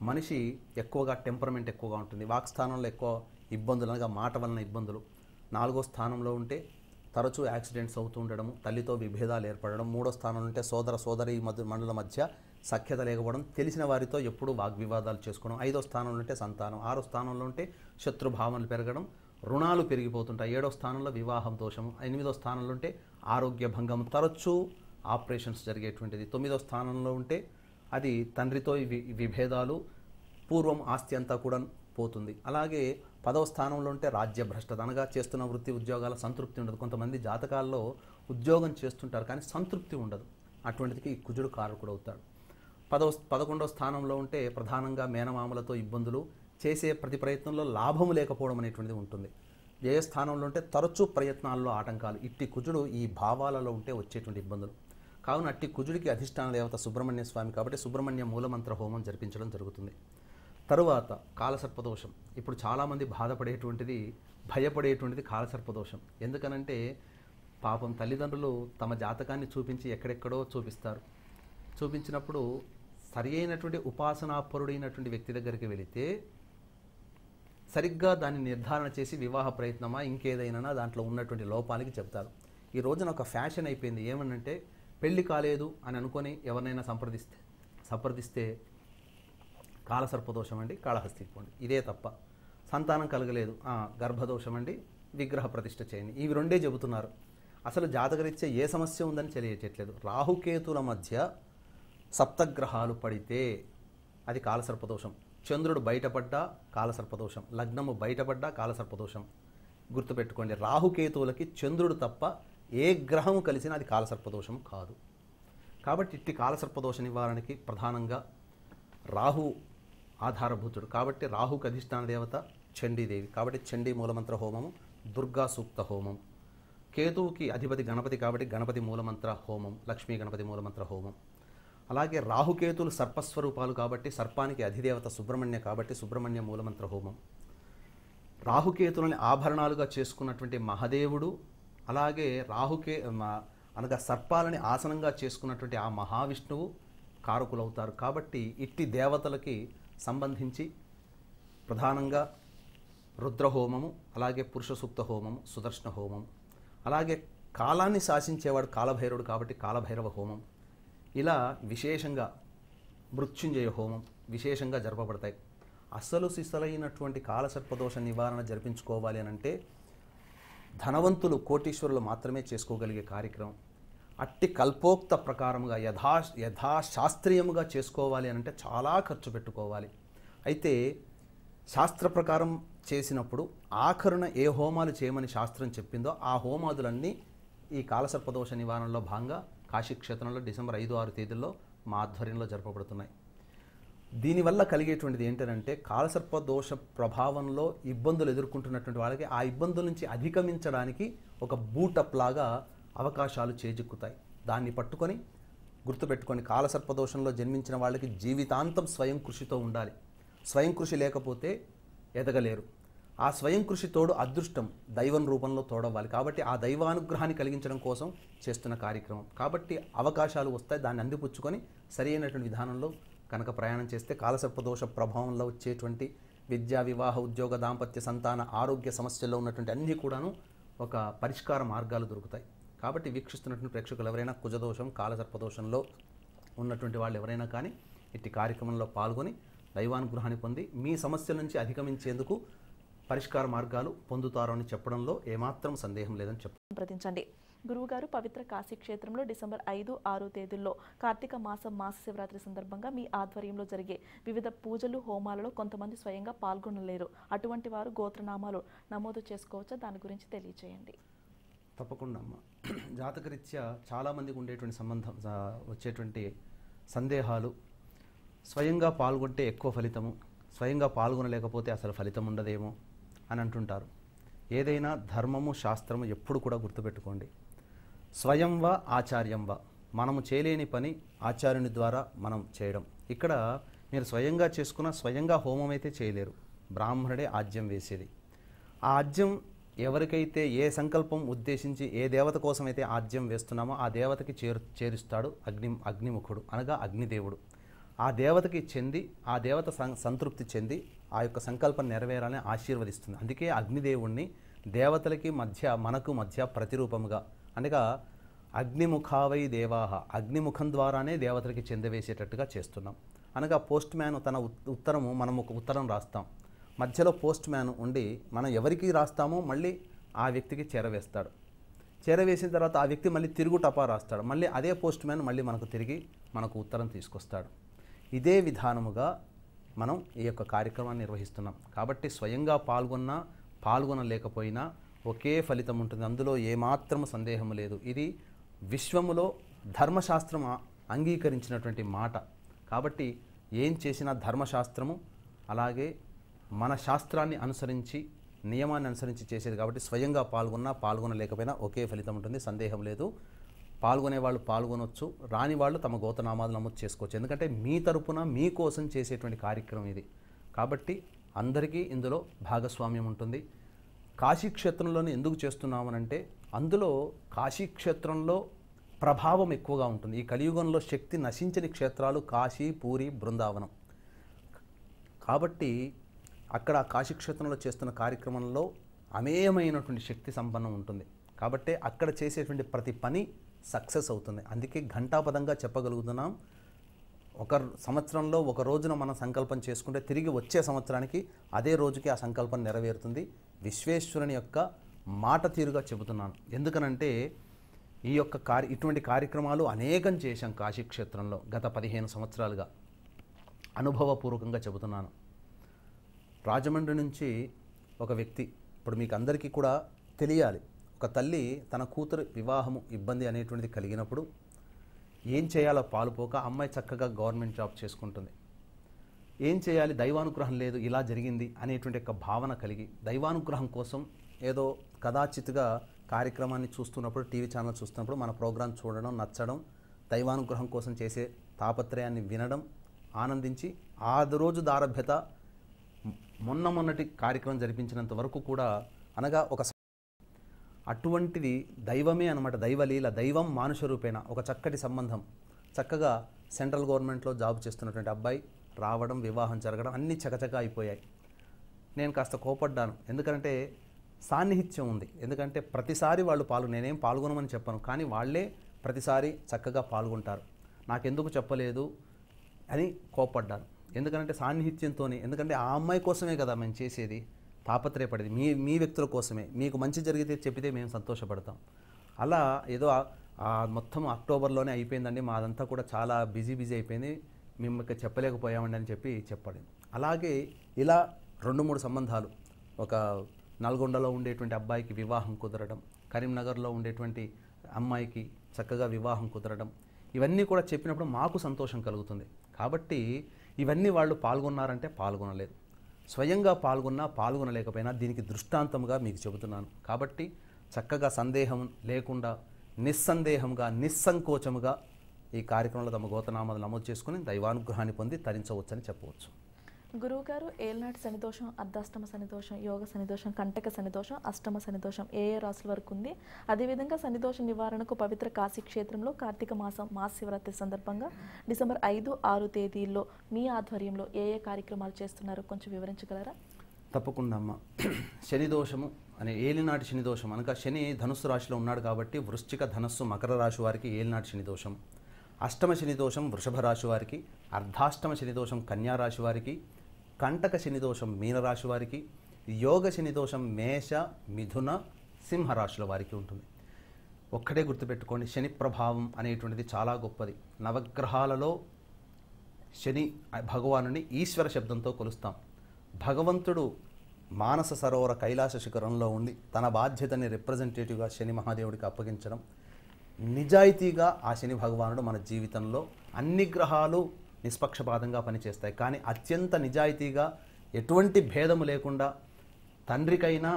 మనిషి ఎక్కువగా టెంపరమెంట్ ఎక్కువగా ఉంటుంది. వాక్స్థానంలో ఎక్కువ ఇబ్బందులు అనగా మాట వలన ఇబ్బందులు. 4వ స్థానంలో ఉంటే తరచూ యాక్సిడెంట్స్ అవుతూ ఉండడము, తల్లితో విభేదాలు ఏర్పడడం. 3వ స్థానంలో ఉంటే సోదరి మనుల మధ్య సఖ్యత లేకపోవడం, తెలిసిన వారితో ఎప్పుడూ వాగ్వివాదాలు చేసుకోవడం. 5వ స్థానంలో ఉంటే సంతానం. 6వ స్థానంలో ఉంటే శత్రుభావనలు పెరగడం, రుణాలు పెరిగిపోతుంటాయి. 7వ స్థానంలో వివాహం దోషము. 8వ స్థానంలో ఉంటే ఆరోగ్య భంగం, తరచూ ఆపరేషన్స్ జరిగేటువంటిది. 9వ స్థానంలో ఉంటే అది తండ్రితో విభేదాలు, పూర్వం ఆస్తి అంతా కూడా పోతుంది. అలాగే 10వ స్థానంలో ఉంటే రాజ్య భ్రష్టత, అనగా చేస్తున్న వృత్తి ఉద్యోగాల సంతృప్తి ఉండదు. కొంతమంది జాతకాల్లో ఉద్యోగం చేస్తుంటారు కానీ సంతృప్తి ఉండదు. అటువంటిది ఈ కుజుడు కారకుడు అవుతాడు. 11వ స్థానంలో ఉంటే ప్రధానంగా మేనమామలతో ఇబ్బందులు, చేసే ప్రతి ప్రయత్నంలో లాభము లేకపోవడం అనేటువంటిది ఉంటుంది. ఏ స్థానంలో ఉంటే తరచూ ప్రయత్నాల్లో ఆటంకాలు. ఇట్టి కుజుడు ఈ భావాలలో ఉంటే వచ్చేటువంటి ఇబ్బందులు. కావున అట్టి కుజుడికి అధిష్టాన దేవత సుబ్రహ్మణ్య స్వామి కాబట్టి సుబ్రహ్మణ్య మూలమంత్ర హోమం జరిపించడం జరుగుతుంది. తరువాత కాలసర్పదోషం. ఇప్పుడు చాలామంది బాధపడేటువంటిది, భయపడేటువంటిది కాలసర్పదోషం. ఎందుకనంటే పాపం తల్లిదండ్రులు తమ జాతకాన్ని చూపించి ఎక్కడెక్కడో చూపిస్తారు. చూపించినప్పుడు సరి అయినటువంటి ఉపాసనాపరుడైనటువంటి వ్యక్తి దగ్గరికి వెళితే సరిగ్గా దాన్ని నిర్ధారణ చేసి వివాహ ప్రయత్నమా ఇంకేదైనా దాంట్లో ఉన్నటువంటి లోపాలకి చెప్తారు. ఈ రోజున ఒక ఫ్యాషన్ అయిపోయింది. ఏమనంటే పెళ్లి కాలేదు అని అనుకొని ఎవరినైనా సంప్రదిస్తే కాలసర్పదోషం అండి, కాళహస్తికి పోండి, ఇదే తప్ప. సంతానం కలగలేదు, గర్భదోషం అండి, విగ్రహ ప్రతిష్ఠ చేయండి, ఇవి రెండే చెబుతున్నారు. అసలు జాతకరీత్యా ఏ సమస్య ఉందని తెలియచేయట్లేదు. రాహుకేతుల మధ్య సప్తగ్రహాలు పడితే అది కాలసర్పదోషం. చంద్రుడు బయటపడ్డా కాలసర్పదోషం, లగ్నము బయటపడ్డా కాలసర్పదోషం. గుర్తుపెట్టుకోండి, రాహుకేతువులకి చంద్రుడు తప్ప ఏ గ్రహము కలిసినా అది కాలసర్పదోషం కాదు. కాబట్టి ఇట్టి కాలసర్పదోష నివారణకి ప్రధానంగా రాహు ఆధారభూతుడు. కాబట్టి రాహుకి అధిష్టాన దేవత చండీదేవి. కాబట్టి చండీ మూలమంత్ర హోమము, దుర్గా సూక్త హోమం. కేతువుకి అధిపతి గణపతి కాబట్టి గణపతి మూలమంత్ర హోమం, లక్ష్మీ గణపతి మూలమంత్ర హోమం. అలాగే రాహుకేతులు సర్పస్వరూపాలు కాబట్టి సర్పానికి అధిదేవత సుబ్రహ్మణ్య కాబట్టి సుబ్రహ్మణ్య మూలమంత్ర హోమం. రాహుకేతులని ఆభరణాలుగా చేసుకున్నటువంటి మహదేవుడు, అలాగే అనగా సర్పాలని ఆసనంగా చేసుకున్నటువంటి ఆ మహావిష్ణువు కారకులవుతారు. కాబట్టి ఇట్టి దేవతలకి సంబంధించి ప్రధానంగా రుద్రహోమము, అలాగే పురుష సూక్త హోమము, సుదర్శన హోమం, అలాగే కాలాన్ని శాసించేవాడు కాలభైరవుడు కాబట్టి కాలభైరవ హోమం, ఇలా విశేషంగా మృత్యుంజయ హోమం విశేషంగా జరపబడతాయి. అసలు సిసలైనటువంటి కాలసర్పదోష నివారణ జరిపించుకోవాలి అని అంటే ధనవంతులు కోటీశ్వరులు మాత్రమే చేసుకోగలిగే కార్యక్రమం. అట్టి కల్పోక్త ప్రకారముగా యథాశాస్త్రీయముగా చేసుకోవాలి అని అంటే చాలా ఖర్చు పెట్టుకోవాలి. అయితే శాస్త్ర ప్రకారం చేసినప్పుడు ఆఖరున ఏ హోమాలు చేయమని శాస్త్రం చెప్పిందో ఆ హోమాదులన్నీ ఈ కాలసర్పదోష నివారణలో భాగంగా కాశీక్షేత్రంలో డిసెంబర్ 5-6 తేదీల్లో మా ఆధ్వర్యంలో జరపబడుతున్నాయి. దీనివల్ల కలిగేటువంటిది ఏంటంటే కాలసర్పదోష ప్రభావంలో ఇబ్బందులు ఎదుర్కొంటున్నటువంటి వాళ్ళకి ఆ ఇబ్బందుల నుంచి అధిగమించడానికి ఒక బూటప్ లాగా అవకాశాలు చేజిక్కుతాయి. దాన్ని పట్టుకొని గుర్తుపెట్టుకొని కాలసర్పదోషంలో జన్మించిన వాళ్ళకి జీవితాంతం స్వయం కృషితో ఉండాలి. స్వయం కృషి లేకపోతే ఎదగలేరు. ఆ స్వయం కృషి తోడు అదృష్టం దైవం రూపంలో తోడవ్వాలి. కాబట్టి ఆ దైవానుగ్రహాన్ని కలిగించడం కోసం చేస్తున్న కార్యక్రమం. కాబట్టి అవకాశాలు వస్తాయి, దాన్ని అందిపుచ్చుకొని సరి అయినటువంటి విధానంలో కనుక ప్రయాణం చేస్తే కాలసర్పదోష ప్రభావంలో వచ్చేటువంటి విద్యా, వివాహ, ఉద్యోగ, దాంపత్య, సంతాన, ఆరోగ్య సమస్యల్లో ఉన్నటువంటి అన్నీ కూడాను ఒక పరిష్కార మార్గాలు దొరుకుతాయి. కాబట్టి వీక్షిస్తున్నటువంటి ప్రేక్షకులు ఎవరైనా కుజదోషం, కాలసర్పదోషంలో ఉన్నటువంటి వాళ్ళు ఎవరైనా కానీ ఇట్టి కార్యక్రమంలో పాల్గొని దైవానుగ్రహాన్ని పొంది మీ సమస్యల నుంచి అధిగమించేందుకు పరిష్కార మార్గాలు పొందుతారు అని చెప్పడంలో ఏమాత్రం సందేహం లేదని సంప్రదించండి. గురువుగారు, పవిత్ర కాశీ క్షేత్రంలో డిసెంబర్ 5-6 తేదీల్లో కార్తీక మాసం మాస శివరాత్రి సందర్భంగా మీ ఆధ్వర్యంలో జరిగే వివిధ పూజలు, హోమాలలో కొంతమంది స్వయంగా పాల్గొనలేరు. అటువంటి వారు గోత్రనామాలు నమోదు చేసుకోవచ్చా? దాని గురించి తెలియజేయండి. తప్పకుండా అమ్మ. జాతకరీత్యా చాలామందికి ఉండేటువంటి వచ్చేటువంటి సందేహాలు, స్వయంగా పాల్గొంటే ఎక్కువ ఫలితము, స్వయంగా పాల్గొనలేకపోతే అసలు ఫలితం ఉండదేమో అని అంటుంటారు. ఏదైనా ధర్మము, శాస్త్రము ఎప్పుడు కూడా గుర్తుపెట్టుకోండి. స్వయంవా ఆచార్యంవా, మనము చేయలేని పని ఆచార్యుని ద్వారా మనం చేయడం. ఇక్కడ మీరు స్వయంగా చేసుకున్న స్వయంగా హోమం అయితే చేయలేరు. బ్రాహ్మణుడే ఆజ్యం వేసేది. ఆ ఆజ్యం ఎవరికైతే ఏ సంకల్పం ఉద్దేశించి ఏ దేవత కోసమైతే ఆజ్యం వేస్తున్నామో ఆ దేవతకి చేరుస్తాడు అగ్నిముఖుడు, అనగా అగ్నిదేవుడు. ఆ దేవతకి చెంది ఆ దేవత సంతృప్తి చెంది ఆ యొక్క సంకల్పం నెరవేరాలని ఆశీర్వదిస్తుంది. అందుకే అగ్నిదేవుణ్ణి దేవతలకి మధ్య, మనకు మధ్య ప్రతిరూపముగా, అనగా అగ్నిముఖావై దేవాహ, అగ్నిముఖం ద్వారానే దేవతలకి చెందవేసేటట్టుగా చేస్తున్నాం. అనగా పోస్ట్ మ్యాన్ తన ఉత్తరము, మనం ఒక ఉత్తరం రాస్తాం, మధ్యలో పోస్ట్ మ్యాన్ ఉండి మనం ఎవరికి రాస్తామో మళ్ళీ ఆ వ్యక్తికి చేరవేస్తాడు. చేరవేసిన తర్వాత ఆ వ్యక్తి మళ్ళీ తిరుగు టపా రాస్తాడు, మళ్ళీ అదే పోస్ట్ మ్యాన్ మళ్ళీ మనకు ఉత్తరం తీసుకొస్తాడు. ఇదే విధానముగా మనం ఈ యొక్క కార్యక్రమాన్ని నిర్వహిస్తున్నాం. కాబట్టి స్వయంగా పాల్గొనలేకపోయినా ఒకే ఫలితం ఉంటుంది, అందులో ఏమాత్రం సందేహము లేదు. ఇది విశ్వములో ధర్మశాస్త్రం అంగీకరించినటువంటి మాట. కాబట్టి ఏం చేసినా ధర్మశాస్త్రము అలాగే మన శాస్త్రాన్ని అనుసరించి, నియమాన్ని అనుసరించి చేసేది. కాబట్టి స్వయంగా పాల్గొనలేకపోయినా ఒకే ఫలితం ఉంటుంది, సందేహం లేదు. పాల్గొనే వాళ్ళు పాల్గొనవచ్చు, రాని వాళ్ళు తమ గోత్రనామాలు నమోదు చేసుకోవచ్చు. ఎందుకంటే మీ తరపున మీకోసం చేసేటువంటి కార్యక్రమం ఇది. కాబట్టి అందరికీ ఇందులో భాగస్వామ్యం ఉంటుంది. కాశీక్షేత్రంలోనే ఎందుకు చేస్తున్నామనంటే అందులో కాశీక్షేత్రంలో ప్రభావం ఎక్కువగా ఉంటుంది. ఈ కలియుగంలో శక్తి నశించని క్షేత్రాలు కాశీ, పూరి, బృందావనం. కాబట్టి అక్కడ కాశీక్షేత్రంలో చేస్తున్న కార్యక్రమంలో అమేయమైనటువంటి శక్తి సంపన్నం ఉంటుంది. కాబట్టి అక్కడ చేసేటువంటి ప్రతి పని సక్సెస్ అవుతుంది. అందుకే ఘంటాపదంగా చెప్పగలుగుతున్నాం, ఒక సంవత్సరంలో ఒక రోజున మనం సంకల్పం చేసుకుంటే తిరిగి వచ్చే సంవత్సరానికి అదే రోజుకి ఆ సంకల్పం నెరవేరుతుంది. విశ్వేశ్వరుని యొక్క మాట తీరుగా చెబుతున్నాను. ఎందుకనంటే ఈ యొక్క ఇటువంటి కార్యక్రమాలు అనేకం చేశాం కాశీక్షేత్రంలో గత 15 సంవత్సరాలుగా. అనుభవపూర్వకంగా చెబుతున్నాను. రాజమండ్రి నుంచి ఒక వ్యక్తి, ఇప్పుడు మీకు అందరికీ కూడా తెలియాలి, ఒక తల్లి తన కూతురు వివాహము ఇబ్బంది అనేటువంటిది కలిగినప్పుడు ఏం చేయాలో పాలుపోక అమ్మాయి చక్కగా గవర్నమెంట్ జాబ్ చేసుకుంటుంది. ఏం చేయాలి, దైవానుగ్రహం లేదు, ఇలా జరిగింది అనేటువంటి యొక్క భావన కలిగి దైవానుగ్రహం కోసం ఏదో కదాచిత్తుగా కార్యక్రమాన్ని చూస్తున్నప్పుడు, టీవీ ఛానల్ చూస్తున్నప్పుడు మన ప్రోగ్రాం చూడడం, నచ్చడం, దైవానుగ్రహం కోసం చేసే తాపత్రయాన్ని వినడం, ఆనందించి ఆ రోజు దారభ్యత మొన్నటి కార్యక్రమం జరిపించినంత వరకు కూడా, అనగా ఒక అటువంటిది దైవమే అనమాట, దైవలీల, దైవం మానుష రూపేణ ఒక చక్కటి సంబంధం. చక్కగా సెంట్రల్ గవర్నమెంట్లో జాబ్ చేస్తున్నటువంటి అబ్బాయి రావడం, వివాహం జరగడం అన్నీ చకచకా అయిపోయాయి. నేను కాస్త కోపడ్డాను, ఎందుకంటే సాన్నిహిత్యం ఉంది. ఎందుకంటే ప్రతిసారి వాళ్ళు నేనేం పాల్గొనమని చెప్పను, కానీ వాళ్ళే ప్రతిసారి చక్కగా పాల్గొంటారు. నాకెందుకు చెప్పలేదు అని కోపడ్డాను. ఎందుకంటే సాన్నిహిత్యంతో, ఎందుకంటే ఆ అమ్మాయి కోసమే కదా మేము చేసేది, తాపత్రయపడేది మీ వ్యక్తుల కోసమే. మీకు మంచి జరిగితే చెప్పితే మేము సంతోషపడతాం. అలా ఏదో మొత్తం అక్టోబర్లోనే అయిపోయిందండి, మాదంతా కూడా చాలా బిజీ అయిపోయింది, మేము చెప్పలేకపోయామండి అని చెప్పాడు. అలాగే ఇలా 2-3 సంబంధాలు, ఒక నల్గొండలో ఉండేటువంటి అబ్బాయికి వివాహం కుదరడం, కరీంనగర్లో ఉండేటువంటి అమ్మాయికి చక్కగా వివాహం కుదరడం, ఇవన్నీ కూడా చెప్పినప్పుడు మాకు సంతోషం కలుగుతుంది. కాబట్టి ఇవన్నీ వాళ్ళు పాల్గొన్నారంటే పాల్గొనలేదు, స్వయంగా పాల్గొనలేకపోయినా దీనికి దృష్టాంతంగా మీకు చెబుతున్నాను. కాబట్టి చక్కగా సందేహం లేకుండా నిస్సందేహంగా నిస్సంకోచముగా ఈ కార్యక్రమంలో తమ గోత్రనామాలు నమోదు చేసుకుని దైవానుగ్రహాన్ని పొంది తరించవచ్చని చెప్పవచ్చు. గురువుగారు, ఏలనాటి శనిదోషం, అర్ధాష్టమ శనిదోషం, యోగ శనిదోషం, కంటక శనిదోషం, అష్టమ శనిదోషం ఏ రాశుల వరకు ఉంది? అదేవిధంగా శనిదోష నివారణకు పవిత్ర కాశీ క్షేత్రంలో కార్తీక మాసం మహాశివరాత్రి సందర్భంగా డిసెంబర్ 5-6 తేదీల్లో మీ ఆధ్వర్యంలో ఏ కార్యక్రమాలు చేస్తున్నారో కొంచెం వివరించగలరా? తప్పకుండా అమ్మ. శనిదోషము అనే ఏలినాటి శనిదోషం అనగా శని ధనుస్సు రాశిలో ఉన్నాడు కాబట్టి వృశ్చిక, ధనస్సు, మకర రాశి వారికి ఏలినాటి శనిదోషం. అష్టమ శనిదోషం వృషభ రాశి వారికి, అర్ధాష్టమ శనిదోషం కన్యా రాశి వారికి, కంటక శనిదోషం మీనరాశి వారికి, యోగ శనిదోషం మేష, మిథున, సింహరాశుల వారికి ఉంటుంది. ఒక్కటే గుర్తుపెట్టుకోండి, శని ప్రభావం అనేటువంటిది చాలా గొప్పది. నవగ్రహాలలో శని భగవానుని ఈశ్వర శబ్దంతో కొలుస్తాం. భగవంతుడు మానస సరోవర కైలాస శిఖరంలో ఉండి తన బాధ్యతని రిప్రజెంటేటివ్గా శని మహాదేవుడికి అప్పగించడం, నిజాయితీగా ఆ శని భగవానుడు మన జీవితంలో అన్ని గ్రహాలు నిష్పక్షపాతంగా పనిచేస్తాయి, కానీ అత్యంత నిజాయితీగా ఎటువంటి భేదము లేకుండా తండ్రికైనా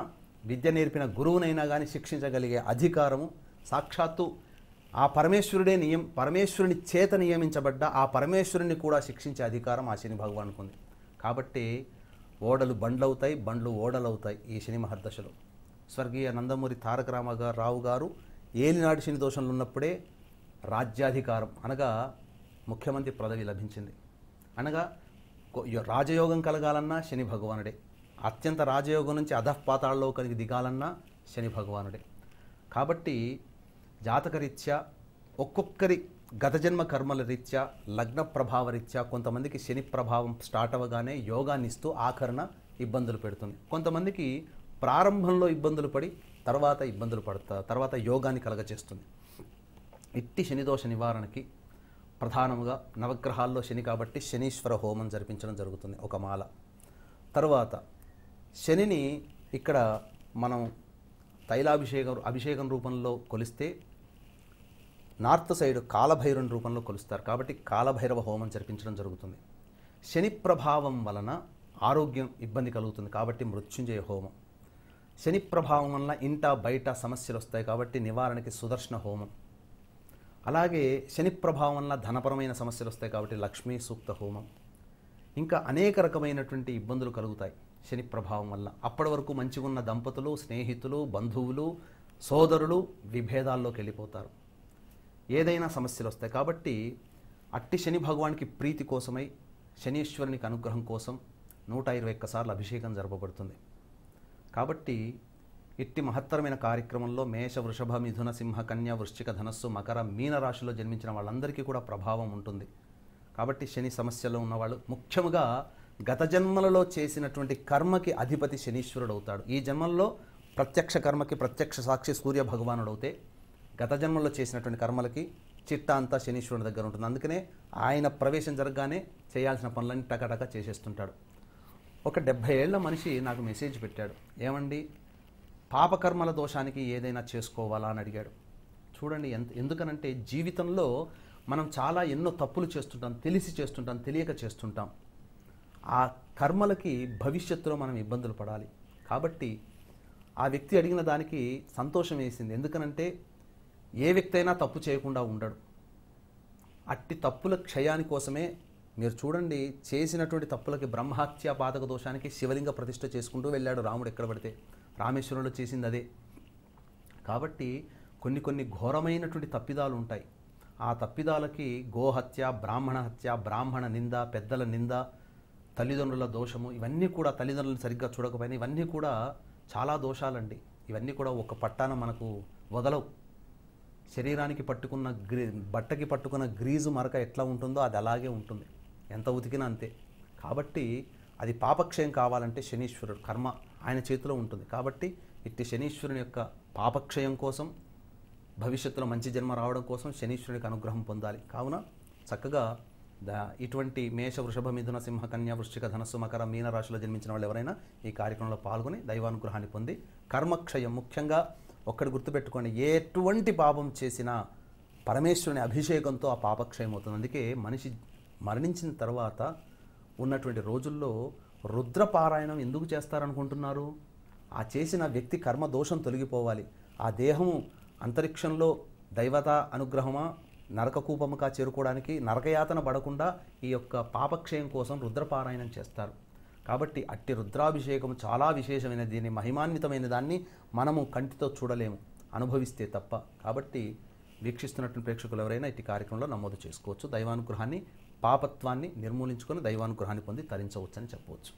విద్య నేర్పిన గురువునైనా కానీ శిక్షించగలిగే అధికారము సాక్షాత్తు ఆ పరమేశ్వరుని చేత నియమించబడ్డ ఆ పరమేశ్వరుని కూడా శిక్షించే అధికారం ఆ శని భగవానుకు ఉంది. కాబట్టి ఓడలు బండ్లవుతాయి, బండ్లు ఓడలవుతాయి ఈ శని మహర్దశలో. స్వర్గీయ నందమూరి తారక రామారావు గారు ఏలినాటి శని దోషంలో ఉన్నప్పుడే రాజ్యాధికారం అనగా ముఖ్యమంత్రి పదవి లభించింది. అనగా రాజయోగం కలగాలన్నా శని భగవానుడే, అత్యంత రాజయోగం నుంచి అధఃపాతాళలోకి దిగాలన్నా శని భగవానుడే. కాబట్టి జాతకరీత్యా ఒక్కొక్కరి గత జన్మ కర్మల రీత్యా, లగ్న ప్రభావ రీత్యా కొంతమందికి శని ప్రభావం స్టార్ట్ అవ్వగానే యోగాన్ని ఇస్తూ ఆఖరణ ఇబ్బందులు పెడుతుంది. కొంతమందికి ప్రారంభంలో ఇబ్బందులు పడి తర్వాత యోగాన్ని కలగచేస్తుంది. ఇట్టి శనిదోష నివారణకి ప్రధానంగా నవగ్రహాల్లో శని కాబట్టి శనీశ్వర హోమం జరిపించడం జరుగుతుంది, ఒక మాల. తర్వాత శనిని ఇక్కడ మనం అభిషేకం రూపంలో కొలిస్తే నార్త్ సైడ్ కాలభైరవుని రూపంలో కొలుస్తారు, కాబట్టి కాలభైరవ హోమం జరిపించడం జరుగుతుంది. శని ప్రభావం వలన ఆరోగ్యం ఇబ్బంది కలుగుతుంది కాబట్టి మృత్యుంజయ హోమం. శని ప్రభావం వలన ఇంట బయట సమస్యలు వస్తాయి కాబట్టి నివారణకి సుదర్శన హోమం. అలాగే శని ప్రభావం వలన ధనపరమైన సమస్యలు వస్తాయి కాబట్టి లక్ష్మీ సూక్త హోమం. ఇంకా అనేక రకమైనటువంటి ఇబ్బందులు కలుగుతాయి శని ప్రభావం వల్ల. అప్పటి వరకు మంచిగా ఉన్న దంపతులు, స్నేహితులు, బంధువులు, సోదరులు విభేదాల్లోకి వెళ్ళిపోతారు, ఏదైనా సమస్యలు వస్తాయి. కాబట్టి అట్టి శని భగవానికి ప్రీతి కోసమై శనీశ్వరునికి అనుగ్రహం కోసం 121 సార్లు అభిషేకం జరపబడుతుంది. కాబట్టి ఇట్టి మహత్తరమైన కార్యక్రమంలో మేష, వృషభ, మిథున, సింహ, కన్య, వృశ్చిక, ధనస్సు, మకర, మీన రాశిలో జన్మించిన వాళ్ళందరికీ కూడా ప్రభావం ఉంటుంది. కాబట్టి శని సమస్యలో ఉన్నవాళ్ళు ముఖ్యంగా గత జన్మలలో చేసినటువంటి కర్మకి అధిపతి శనీశ్వరుడు అవుతాడు. ఈ జన్మల్లో ప్రత్యక్ష కర్మకి ప్రత్యక్ష సాక్షి సూర్య భగవానుడు అవుతే గత జన్మల్లో చేసినటువంటి కర్మలకి చిట్టా అంతా శనీశ్వరుని దగ్గర ఉంటుంది. అందుకనే ఆయన ప్రవేశం జరగగానే చేయాల్సిన పనులన్నీ టకటక చేసేస్తుంటాడు. ఒక 70 ఏళ్ల మనిషి నాకు మెసేజ్ పెట్టాడు, ఏమండి పాపకర్మల దోషానికి ఏదైనా చేసుకోవాలా అని అడిగాడు. చూడండి ఎందుకనంటే జీవితంలో మనం చాలా ఎన్నో తప్పులు చేస్తుంటాం, తెలిసి చేస్తుంటాం, తెలియక చేస్తుంటాం. ఆ కర్మలకి భవిష్యత్తులో మనం ఇబ్బందులు పడాలి. కాబట్టి ఆ వ్యక్తి అడిగిన దానికి సంతోషం వేసింది. ఎందుకనంటే ఏ వ్యక్తి అయినా తప్పు చేయకుండా ఉండడు. అట్టి తప్పుల క్షయాని కోసమే మీరు చూడండి, చేసినటువంటి తప్పులకి బ్రహ్మహత్య పాతక దోషానికి శివలింగ ప్రతిష్ఠ చేసుకుంటూ వెళ్ళాడు రాముడు ఎక్కడ పడితే. రామేశ్వరంలో చేసింది అదే. కాబట్టి కొన్ని కొన్ని ఘోరమైనటువంటి తప్పిదాలు ఉంటాయి. ఆ తప్పిదాలకి గోహత్య, బ్రాహ్మణ హత్య, బ్రాహ్మణ నింద, పెద్దల నింద, తల్లిదండ్రుల దోషము, ఇవన్నీ కూడా తల్లిదండ్రులను సరిగ్గా చూడకపోయినా ఇవన్నీ కూడా చాలా దోషాలండి. ఇవన్నీ కూడా ఒక పట్టాన మనకు వదలవు. శరీరానికి పట్టుకున్న బట్టకి పట్టుకున్న గ్రీజు మరక ఎట్లా ఉంటుందో అది అలాగే ఉంటుంది, ఎంత ఉతికినా అంతే. కాబట్టి అది పాపక్షయం కావాలంటే శనీశ్వరుడు కర్మ ఆయన చేతిలో ఉంటుంది. కాబట్టి ఇట్టి శనీశ్వరుని యొక్క పాపక్షయం కోసం, భవిష్యత్తులో మంచి జన్మ రావడం కోసం శనీశ్వరునికి అనుగ్రహం పొందాలి. కావున చక్కగా ఇటువంటి మేష, వృషభ, మిథున, సింహ, కన్య, వృశ్చిక, ధనస్సు, మకర, మీన రాశిలో జన్మించిన వాళ్ళు ఎవరైనా ఈ కార్యక్రమంలో పాల్గొని దైవానుగ్రహాన్ని పొంది కర్మక్షయం, ముఖ్యంగా ఒక్కటి గుర్తుపెట్టుకోండి, ఎటువంటి పాపం చేసినా పరమేశ్వరుని అభిషేకంతో ఆ పాపక్షయం అవుతుంది. అందుకే మనిషి మరణించిన తర్వాత ఉన్నటువంటి రోజుల్లో రుద్రపారాయణం ఎందుకు చేస్తారనుకుంటున్నారు? ఆ చేసిన వ్యక్తి కర్మ దోషం తొలగిపోవాలి, ఆ దేహము అంతరిక్షంలో దైవత అనుగ్రహమా నరకకూపముగా చేరుకోవడానికి, నరకయాతన పడకుండా ఈ యొక్క పాపక్షయం కోసం రుద్రపారాయణం చేస్తారు. కాబట్టి అట్టి రుద్రాభిషేకం చాలా విశేషమైన, దీన్ని మహిమాన్వితమైన దాన్ని మనము కంటితో చూడలేము, అనుభవిస్తే తప్ప. కాబట్టి వీక్షిస్తున్నటువంటి ప్రేక్షకులు ఎవరైనా ఇట్టి కార్యక్రమంలో నమోదు చేసుకోవచ్చు. దైవానుగ్రహాన్ని, పాపత్వాన్ని నిర్మూలించుకొని దైవానుగ్రహాన్ని పొంది తరించవచ్చని చెప్పవచ్చు.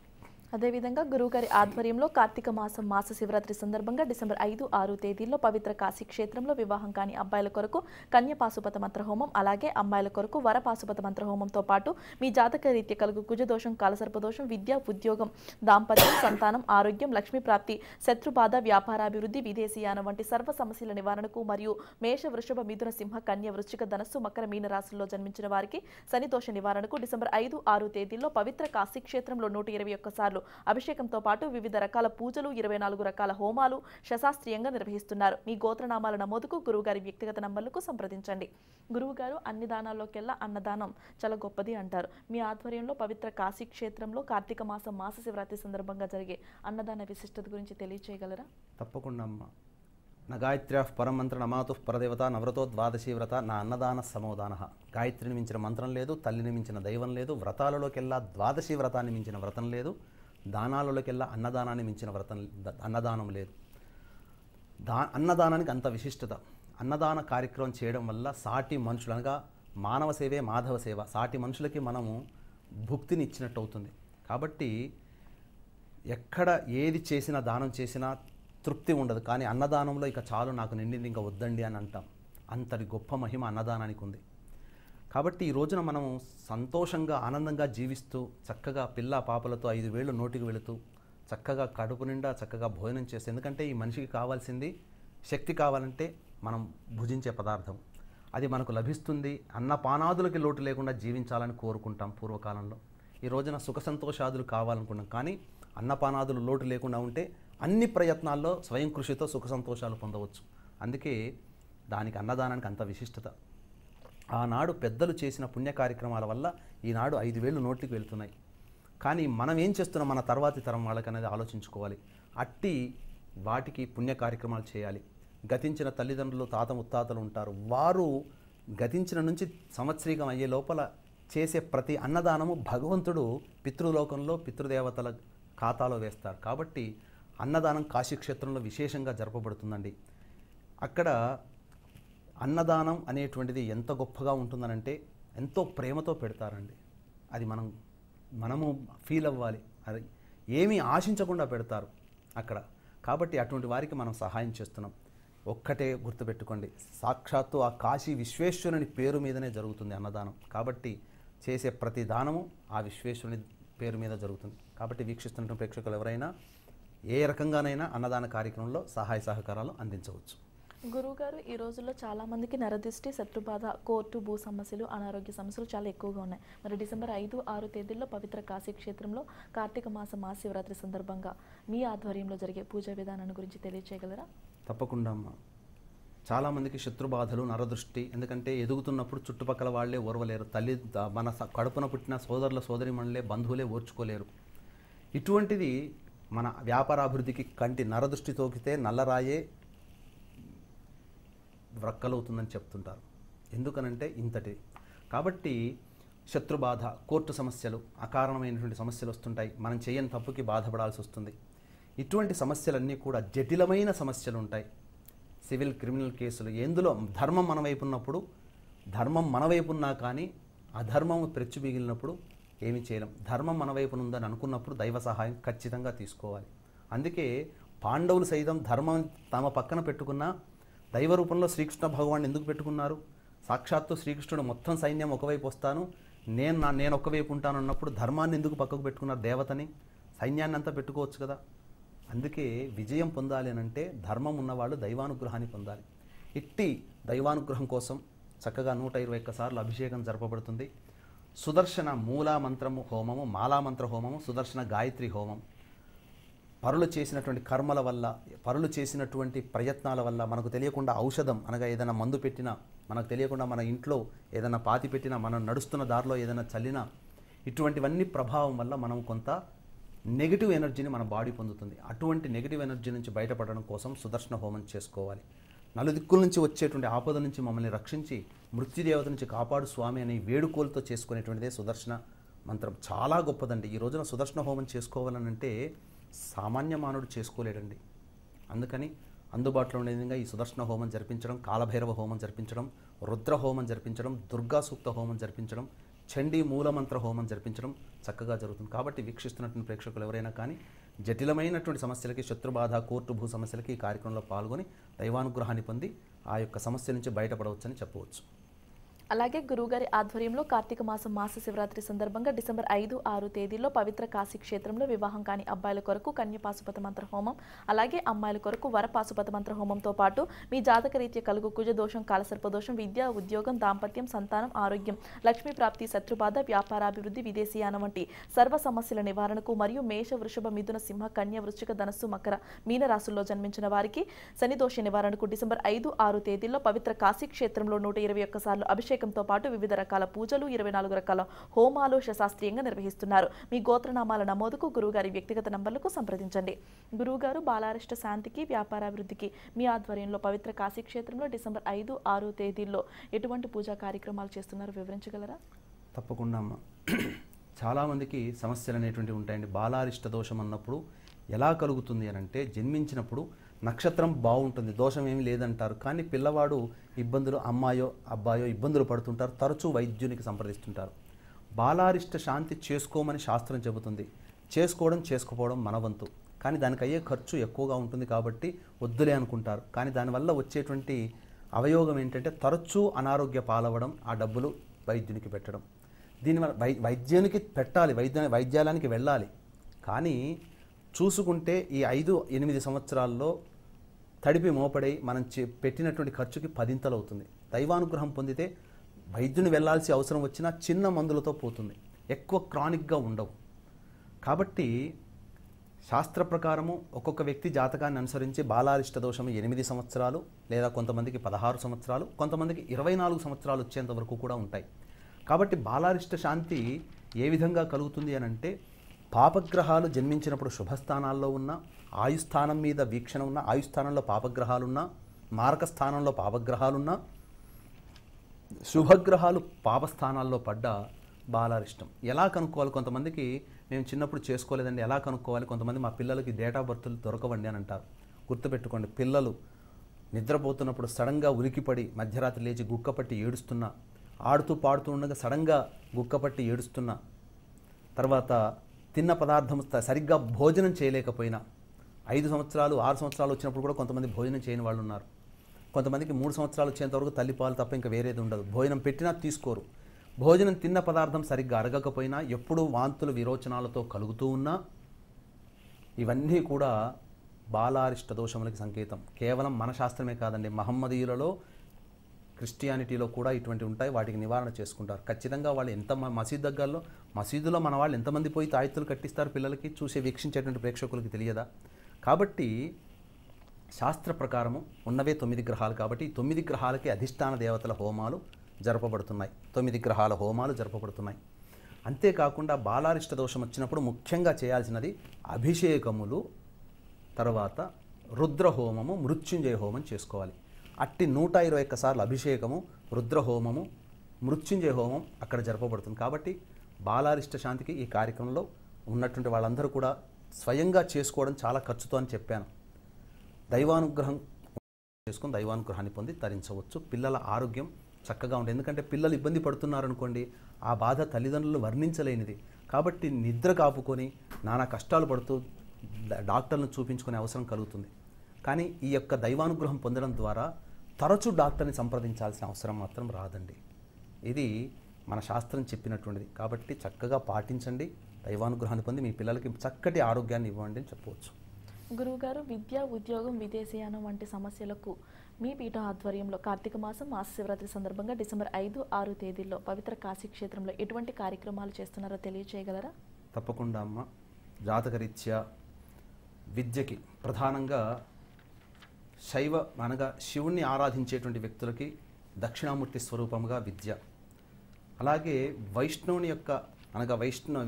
అదేవిధంగా గురువుగారి ఆధ్వర్యంలో కార్తీక మాసం మాస శివరాత్రి సందర్భంగా డిసెంబర్ 5, 6 తేదీల్లో పవిత్ర కాశీ క్షేత్రంలో వివాహం కాని అబ్బాయిల కొరకు కన్యపాశుపత మంత్ర హోమం, అలాగే అమ్మాయిల కొరకు వరపాశుపత మంత్ర హోమంతో పాటు మీ జాతక రీత్యా కలుగు కుజదోషం, కాలసర్పదోషం, విద్య, ఉద్యోగం, దాంపత్యం, సంతానం, ఆరోగ్యం, లక్ష్మీ ప్రాప్తి, శత్రుబాధ, వ్యాపారాభివృద్ధి, విదేశీయానం వంటి సర్వ సమస్యల నివారణకు మరియు మేష, వృషభ, మిథున, సింహ, కన్య, వృశ్చిక, ధనస్సు, మకర, మీన రాశుల్లో జన్మించిన వారికి శని దోష నివారణకు డిసెంబర్ 5, 6 తేదీల్లో పవిత్ర కాశీ క్షేత్రంలో 121 సార్లు అభిషేకంతో పాటు వివిధ రకాల పూజలు, 24 రకాల హోమాలు శశాస్త్రీయంగా నిర్వహిస్తున్నారు. మీ గోత్రనామాల నమోదుకు గురువుగారి వ్యక్తిగత నంబర్లకు సంప్రదించండి. గురువుగారు అన్ని దానాల్లోకెల్లా అన్నదానం చాలా గొప్పది అంటారు. మీ ఆధ్వర్యంలో పవిత్ర కాశీ క్షేత్రంలో కార్తీక మాసం మాస శివరాత్రి సందర్భంగా జరిగే అన్నదాన విశిష్టత గురించి తెలియచేయగలరా? తప్పకుండా అమ్మ. నా గాయత్ర్యాః పరమంత్ర నమాతుః పరదేవత నవ్రతో ద్వాదశీ వ్రత నా అన్నదాన సమోదాన. గాయత్రిని మించిన మంత్రం లేదు, తల్లిని మించిన దైవం లేదు, వ్రతాలలోకెల్లా ద్వాదశీ వ్రతాన్ని మించిన వ్రతం లేదు, దానాలలోకెల్లా అన్నదానాన్ని మించిన అన్నదానం లేదు. అన్నదానానికి అంత విశిష్టత. అన్నదాన కార్యక్రమం చేయడం వల్ల సాటి మనుషులు, అనగా మానవ సేవే మాధవ సేవ, సాటి మనుషులకి మనము భుక్తిని ఇచ్చినట్టు అవుతుంది. కాబట్టి ఎక్కడ ఏది చేసినా, దానం చేసినా తృప్తి ఉండదు. కానీ అన్నదానంలో ఇక చాలు, నాకు నిండింది, ఇంకా వద్దండి అని అంటాం. అంతటి గొప్ప మహిమ అన్నదానానికి ఉంది. కాబట్టి ఈ రోజున మనం సంతోషంగా, ఆనందంగా జీవిస్తూ, చక్కగా పిల్ల పాపలతో 5 వేళ్ళు నోటికి వెళుతూ, చక్కగా కడుపు నిండా చక్కగా భోజనం చేస్తే, ఎందుకంటే ఈ మనిషికి కావాల్సింది శక్తి కావాలంటే మనం భుజించే పదార్థం, అది మనకు లభిస్తుంది. అన్నపానాదులకి లోటు లేకుండా జీవించాలని కోరుకుంటాం పూర్వకాలంలో. ఈ రోజున సుఖ సంతోషాదులు కావాలనుకుంటాం, కానీ అన్నపానాదులు లోటు లేకుండా ఉంటే అన్ని ప్రయత్నాల్లో స్వయం కృషితో సుఖ సంతోషాలు పొందవచ్చు. అందుకే దానికి, అన్నదానానికి అంత విశిష్టత. ఆనాడు పెద్దలు చేసిన పుణ్య కార్యక్రమాల వల్ల ఈనాడు 5 వేళ్ళు నోట్లకు వెళ్తున్నాయి. కానీ మనం ఏం చేస్తున్నాం మన తర్వాతి తరం వాళ్ళకి అనేది ఆలోచించుకోవాలి. అట్టి వాటికి పుణ్య కార్యక్రమాలు చేయాలి. గతించిన తల్లిదండ్రులు, తాత ముత్తాతలు ఉంటారు, వారు గతించిన నుంచి సంవత్సరీకం అయ్యే లోపల చేసే ప్రతి అన్నదానము భగవంతుడు పితృలోకంలో పితృదేవతల ఖాతాలో వేస్తారు. కాబట్టి అన్నదానం కాశీక్షేత్రంలో విశేషంగా జరపబడుతుందండి. అక్కడ అన్నదానం అనేటువంటిది ఎంత గొప్పగా ఉంటుందనంటే ఎంతో ప్రేమతో పెడతారండి. అది మనము ఫీల్ అవ్వాలి. అది ఏమీ ఆశించకుండా పెడతారు అక్కడ. కాబట్టి అటువంటి వారికి మనం సహాయం చేస్తున్నాం. ఒక్కటే గుర్తుపెట్టుకోండి, సాక్షాత్తు ఆ కాశీ విశ్వేశ్వరుని పేరు మీదనే జరుగుతుంది అన్నదానం. కాబట్టి చేసే ప్రతి దానము ఆ విశ్వేశ్వరుని పేరు మీద జరుగుతుంది. కాబట్టి వీక్షిస్తున్న ప్రేక్షకులు ఎవరైనా ఏ రకంగానైనా అన్నదాన కార్యక్రమంలో సహాయ సహకారాలు అందించవచ్చు. గురువుగారు, ఈ రోజుల్లో చాలామందికి నరదిష్టి, శత్రుబాధ, కోర్టు, భూ సమస్యలు, అనారోగ్య సమస్యలు చాలా ఎక్కువగా ఉన్నాయి. మరి డిసెంబర్ 5, 6 తేదీల్లో పవిత్ర కాశీ క్షేత్రంలో కార్తీక మాసం మహాశివరాత్రి సందర్భంగా మీ ఆధ్వర్యంలో జరిగే పూజా విధానాన్ని గురించి తెలియచేయగలరా? తప్పకుండా అమ్మ. చాలామందికి శత్రుబాధలు, నరదృష్టి, ఎందుకంటే ఎదుగుతున్నప్పుడు చుట్టుపక్కల వాళ్ళే ఓర్వలేరు, మన కడుపున పుట్టిన సోదరుల సోదరిమణులే, బంధువులే ఓర్చుకోలేరు. ఇటువంటిది మన వ్యాపారాభివృద్ధికి కంటి నరదృష్టి తోకితే నల్లరాయే వ్రక్కలవుతుందని చెప్తుంటారు. ఎందుకనంటే ఇంతటి. కాబట్టి శత్రుబాధ, కోర్టు సమస్యలు, అకారణమైనటువంటి సమస్యలు వస్తుంటాయి. మనం చేయని తప్పుకి బాధపడాల్సి వస్తుంది. ఇటువంటి సమస్యలన్నీ కూడా జటిలమైన సమస్యలు ఉంటాయి. సివిల్ క్రిమినల్ కేసులు ఎందులో ధర్మం మన వైపు ఉన్నప్పుడు, ధర్మం మన వైపు ఉన్నా కానీ అధర్మం పెచ్చు మిగిలినప్పుడు ఏమీ చేయలేం. ధర్మం మన వైపున ఉందని అనుకున్నప్పుడు దైవ సహాయం ఖచ్చితంగా తీసుకోవాలి. అందుకే పాండవులు సైతం ధర్మం తమ పక్కన పెట్టుకున్న దైవ రూపంలో శ్రీకృష్ణ భగవాన్ ఎందుకు పెట్టుకున్నారు? సాక్షాత్తు శ్రీకృష్ణుడు మొత్తం సైన్యం ఒకవైపు వస్తాను, నేను ఒకవైపు ఉంటాను అన్నప్పుడు ధర్మాన్ని ఎందుకు పక్కకు పెట్టుకున్నారు? దేవతని, సైన్యాన్ని అంతా పెట్టుకోవచ్చు కదా. అందుకే విజయం పొందాలి అని అంటే ధర్మం ఉన్నవాళ్ళు దైవానుగ్రహాన్ని పొందాలి. ఇట్టి దైవానుగ్రహం కోసం చక్కగా 121 సార్లు అభిషేకం జరపబడుతుంది. సుదర్శన మూలామంత్రము హోమము, మాలామంత్ర హోమము, సుదర్శన గాయత్రి హోమం. పరులు చేసినటువంటి కర్మల వల్ల, పరులు చేసినటువంటి ప్రయత్నాల వల్ల మనకు తెలియకుండా ఔషధం అనగా ఏదైనా మందు పెట్టినా, మనకు తెలియకుండా మన ఇంట్లో ఏదైనా పాతి పెట్టినా, మనం నడుస్తున్న దారిలో ఏదైనా చల్లినా, ఇటువంటివన్నీ ప్రభావం వల్ల మనం కొంత నెగిటివ్ ఎనర్జీని మన బాడీ పొందుతుంది. అటువంటి నెగిటివ్ ఎనర్జీ నుంచి బయటపడడం కోసం సుదర్శన హోమం చేసుకోవాలి. నలుదిక్కుల నుంచి వచ్చేటువంటి ఆపద నుంచి మమ్మల్ని రక్షించి మృత్యుదేవత నుంచి కాపాడు స్వామి అనే వేడుకోలతో చేసుకునేటువంటిదే సుదర్శన మంత్రం. చాలా గొప్పదండి. ఈ రోజున సుదర్శన హోమం చేసుకోవాలనంటే సామాన్య మానవుడు చేసుకోలేడండి. అందుకని అందుబాటులో ఉండే విధంగా ఈ సుదర్శన హోమం జరిపించడం, కాలభైరవ హోమం జరిపించడం, రుద్ర హోమం జరిపించడం, దుర్గా సూక్త హోమం జరిపించడం, చండీ మూలమంత్ర హోమం జరిపించడం చక్కగా జరుగుతుంది. కాబట్టి వీక్షిస్తున్నటువంటి ప్రేక్షకులు ఎవరైనా కానీ జటిలమైనటువంటి సమస్యలకి, శత్రుబాధ, కోర్టు భూ సమస్యలకి ఈ కార్యక్రమంలో పాల్గొని దైవానుగ్రహాన్ని పొంది ఆ యొక్క సమస్య నుంచి బయటపడవచ్చని చెప్పవచ్చు. అలాగే గురువుగారి ఆధ్వర్యంలో కార్తీక మాసం మాస శివరాత్రి సందర్భంగా డిసెంబర్ 5, 6 తేదీల్లో పవిత్ర కాశీ క్షేత్రంలో వివాహం కాని అబ్బాయిల కొరకు కన్యపాశుపత మంత్ర హోమం, అలాగే అమ్మాయిల కొరకు వరపాశుపత మంత్ర హోమంతో పాటు మీ జాతక రీత్యా కలుగు కుజ దోషం, కాలసర్పదోషం, విద్య, ఉద్యోగం, దాంపత్యం, సంతానం, ఆరోగ్యం, లక్ష్మీ ప్రాప్తి, శత్రుబాధ, వ్యాపారాభివృద్ధి, విదేశీయానం వంటి సర్వ సమస్యల నివారణకు మరియు మేష, వృషభ, మిథున, సింహ, కన్య, వృశ్చిక, ధనస్సు, మకర, మీన రాశుల్లో జన్మించిన వారికి శని దోష నివారణకు డిసెంబర్ 5, 6 తేదీల్లో పవిత్ర కాశీ క్షేత్రంలో 121 సార్లు అభిషేకంతో పాటు వివిధ రకాల పూజలు, 24 రకాల హోమాలు శాస్త్రీయంగా నిర్వహిస్తున్నారు. మీ గోత్రనామాల నమోదుకు గురువుగారి వ్యక్తిగత నంబర్లకు సంప్రదించండి. గురువుగారు బాలారిష్ట శాంతికి, వ్యాపారాభివృద్ధికి మీ ఆధ్వర్యంలో పవిత్ర కాశీ క్షేత్రంలో డిసెంబర్ 5, 6 తేదీల్లో ఎటువంటి పూజా కార్యక్రమాలు చేస్తున్నారు వివరించగలరా? తప్పకుండా అమ్మ. చాలామందికి సమస్యలు అనేటువంటివి ఉంటాయండి. బాలారిష్ట దోషం అన్నప్పుడు ఎలా కలుగుతుంది అని అంటే, జన్మించినప్పుడు నక్షత్రం బాగుంటుంది, దోషం ఏమీ లేదంటారు, కానీ పిల్లవాడు ఇబ్బందులు, అమ్మాయో అబ్బాయో ఇబ్బందులు పడుతుంటారు, తరచూ వైద్యునికి సంప్రదిస్తుంటారు. బాలారిష్ట శాంతి చేసుకోమని శాస్త్రం చెబుతుంది. చేసుకోకపోవడం మన వంతు, కానీ దానికి అయ్యే ఖర్చు ఎక్కువగా ఉంటుంది కాబట్టి వద్దులే అనుకుంటారు. కానీ దానివల్ల వచ్చేటువంటి అవయోగం ఏంటంటే తరచూ అనారోగ్య పాలవడం, ఆ డబ్బులు వైద్యునికి పెట్టడం. దీనివల్ల వైద్యానికి పెట్టాలి, వైద్యాలయానికి వెళ్ళాలి. కానీ చూసుకుంటే ఈ 5-8 సంవత్సరాల్లో తడిపి మోపడై మనం పెట్టినటువంటి ఖర్చుకి 10 అవుతుంది. దైవానుగ్రహం పొందితే వైద్యుని వెళ్ళాల్సి అవసరం వచ్చినా చిన్న మందులతో పోతుంది, ఎక్కువ క్రానిక్గా ఉండవు. కాబట్టి శాస్త్ర ప్రకారము ఒక్కొక్క వ్యక్తి జాతకాన్ని అనుసరించి బాలారిష్ట దోషం 8 సంవత్సరాలు, లేదా కొంతమందికి 16 సంవత్సరాలు, కొంతమందికి 24 సంవత్సరాలు వచ్చేంత వరకు కూడా ఉంటాయి. కాబట్టి బాలారిష్ట శాంతి ఏ విధంగా కలుగుతుంది అని అంటే, పాపగ్రహాలు జన్మించినప్పుడు శుభస్థానాల్లో ఉన్న, ఆయుస్థానం మీద వీక్షణ ఉన్న, ఆయుస్థానంలో పాపగ్రహాలున్నా, మారకస్థానంలో పాపగ్రహాలున్నా, శుభగ్రహాలు పాపస్థానాల్లో పడ్డ బాలారిష్టం. ఎలా కనుక్కోవాలి? కొంతమందికి మేము చిన్నప్పుడు చేసుకోలేదండి, ఎలా కనుక్కోవాలి? కొంతమంది మా పిల్లలకి డేట్ ఆఫ్ బర్త్లు దొరకవండి అని అంటారు. గుర్తుపెట్టుకోండి, పిల్లలు నిద్రపోతున్నప్పుడు సడన్గా ఉలికిపడి మధ్యరాత్రి లేచి గుక్కపట్టి ఏడుస్తున్నా, ఆడుతూ పాడుతూ ఉండగా సడన్గా గుక్కపట్టి ఏడుస్తున్నా, తర్వాత తిన్న పదార్థం సరిగ్గా భోజనం చేయలేకపోయినా, 5 సంవత్సరాలు 6 సంవత్సరాలు వచ్చినప్పుడు కూడా కొంతమంది భోజనం చేయని వాళ్ళు ఉన్నారు. కొంతమందికి 3 సంవత్సరాలు వచ్చేంతవరకు తల్లిపాలు తప్ప ఇంకా వేరేది ఉండదు, భోజనం పెట్టినా తీసుకోరు. భోజనం తిన్న పదార్థం సరిగ్గా అరగకపోయినా, ఎప్పుడూ వాంతులు విరోచనాలతో కలుగుతూ ఉన్నా, ఇవన్నీ కూడా బాలారిష్ట దోషములకి సంకేతం. కేవలం మన శాస్త్రమే కాదండి, మహమ్మదీయులలో, క్రిస్టియానిటీలో కూడా ఇటువంటి ఉంటాయి. వాటికి నివారణ చేసుకుంటారు. ఖచ్చితంగా వాళ్ళు ఎంత మసీద్ దగ్గరలో, మసీదులో మన వాళ్ళు ఎంతమంది పోయి తాయెత్తులు కట్టిస్తారు పిల్లలకి, చూసి వీక్షించేటువంటి ప్రేక్షకులకి తెలియదా? కాబట్టి శాస్త్ర ప్రకారము ఉన్నవే 9 గ్రహాలు. కాబట్టి ఈ 9 గ్రహాలకి అధిష్టాన దేవతల హోమాలు జరపబడుతున్నాయి. 9 గ్రహాల హోమాలు జరపబడుతున్నాయి. అంతేకాకుండా బాలారిష్ట దోషం వచ్చినప్పుడు ముఖ్యంగా చేయాల్సినది అభిషేకములు, తర్వాత రుద్రహోమము, మృత్యుంజయ హోమం చేసుకోవాలి. అట్టి 121 సార్లు అభిషేకము, రుద్రహోమము, మృత్యుంజయ హోమం అక్కడ జరపబడుతుంది. కాబట్టి బాలారిష్ట శాంతికి ఈ కార్యక్రమంలో ఉన్నటువంటి వాళ్ళందరూ కూడా స్వయంగా చేసుకోవడం చాలా ఖర్చుతో అని చెప్పాను. దైవానుగ్రహం చేసుకుని దైవానుగ్రహాన్ని పొంది తరించవచ్చు. పిల్లల ఆరోగ్యం చక్కగా ఉంటుంది. ఎందుకంటే పిల్లలు ఇబ్బంది పడుతున్నారనుకోండి, ఆ బాధ తల్లిదండ్రులు వర్ణించలేనిది. కాబట్టి నిద్ర కాపుకొని నానా కష్టాలు పడుతూ డాక్టర్లను చూపించుకునే అవసరం కలుగుతుంది. కానీ ఈ యొక్క దైవానుగ్రహం పొందడం ద్వారా తరచూ డాక్టర్ని సంప్రదించాల్సిన అవసరం మాత్రం రాదండి. ఇది మన శాస్త్రం చెప్పినటువంటిది. కాబట్టి చక్కగా పాటించండి, దైవానుగ్రహాన్ని పొంది మీ పిల్లలకి చక్కటి ఆరోగ్యాన్ని ఇవ్వండి అని చెప్పవచ్చు. గురువుగారు, విద్య, ఉద్యోగం, విదేశీయానం వంటి సమస్యలకు మీ పీఠం ఆధ్వర్యంలో కార్తీక మాసం మహాశివరాత్రి సందర్భంగా డిసెంబర్ 5, 6 తేదీల్లో పవిత్ర కాశీ క్షేత్రంలో ఎటువంటి కార్యక్రమాలు చేస్తున్నారో తెలియచేయగలరా? తప్పకుండా అమ్మ. జాతకరీత్యా విద్యకి ప్రధానంగా శైవ అనగా శివుణ్ణి ఆరాధించేటువంటి వ్యక్తులకి దక్షిణామూర్తి స్వరూపముగా విద్య, అలాగే వైష్ణవుని యొక్క అనగా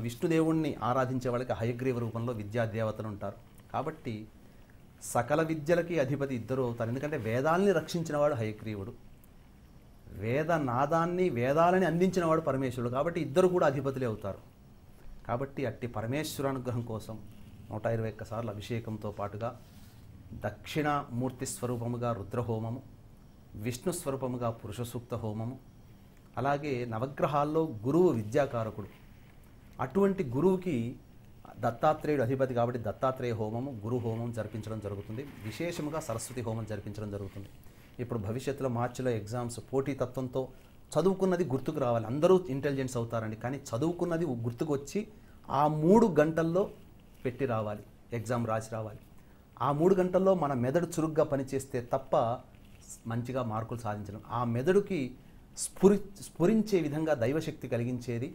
విష్ణుదేవుణ్ణి ఆరాధించే వాళ్ళకి హయగ్రీవ రూపంలో విద్యాదేవతలు ఉంటారు. కాబట్టి సకల విద్యలకి అధిపతి ఇద్దరు అవుతారు. ఎందుకంటే వేదాల్ని రక్షించినవాడు హయగ్రీవుడు, వేదాలని అందించినవాడు పరమేశ్వరుడు. కాబట్టి ఇద్దరు కూడా అధిపతులే అవుతారు. కాబట్టి అట్టి పరమేశ్వరానుగ్రహం కోసం 121 సార్లు అభిషేకంతో పాటుగా దక్షిణామూర్తి స్వరూపముగా రుద్రహోమము, విష్ణు స్వరూపముగా పురుష సూక్త హోమము, అలాగే నవగ్రహాల్లో గురువు విద్యాకారకుడు, అటువంటి గురువుకి దత్తాత్రేయుడు అధిపతి కాబట్టి దత్తాత్రేయ హోమము, గురు హోమం జరిపించడం జరుగుతుంది. విశేషముగా సరస్వతి హోమం జరిపించడం జరుగుతుంది. ఇప్పుడు భవిష్యత్తులో మార్చిలో ఎగ్జామ్స్ పోటీ తత్వంతో చదువుకున్నది గుర్తుకు రావాలి. అందరూ ఇంటెలిజెన్స్ అవుతారండి, కానీ చదువుకున్నది గుర్తుకు వచ్చి ఆ 3 గంటల్లో పెట్టి రావాలి, ఎగ్జామ్ రాసి రావాలి. ఆ 3 గంటల్లో మన మెదడు చురుగ్గా పనిచేస్తే తప్ప మంచిగా మార్కులు సాధించడం. ఆ మెదడుకి స్ఫురించే విధంగా దైవశక్తి కలిగించేది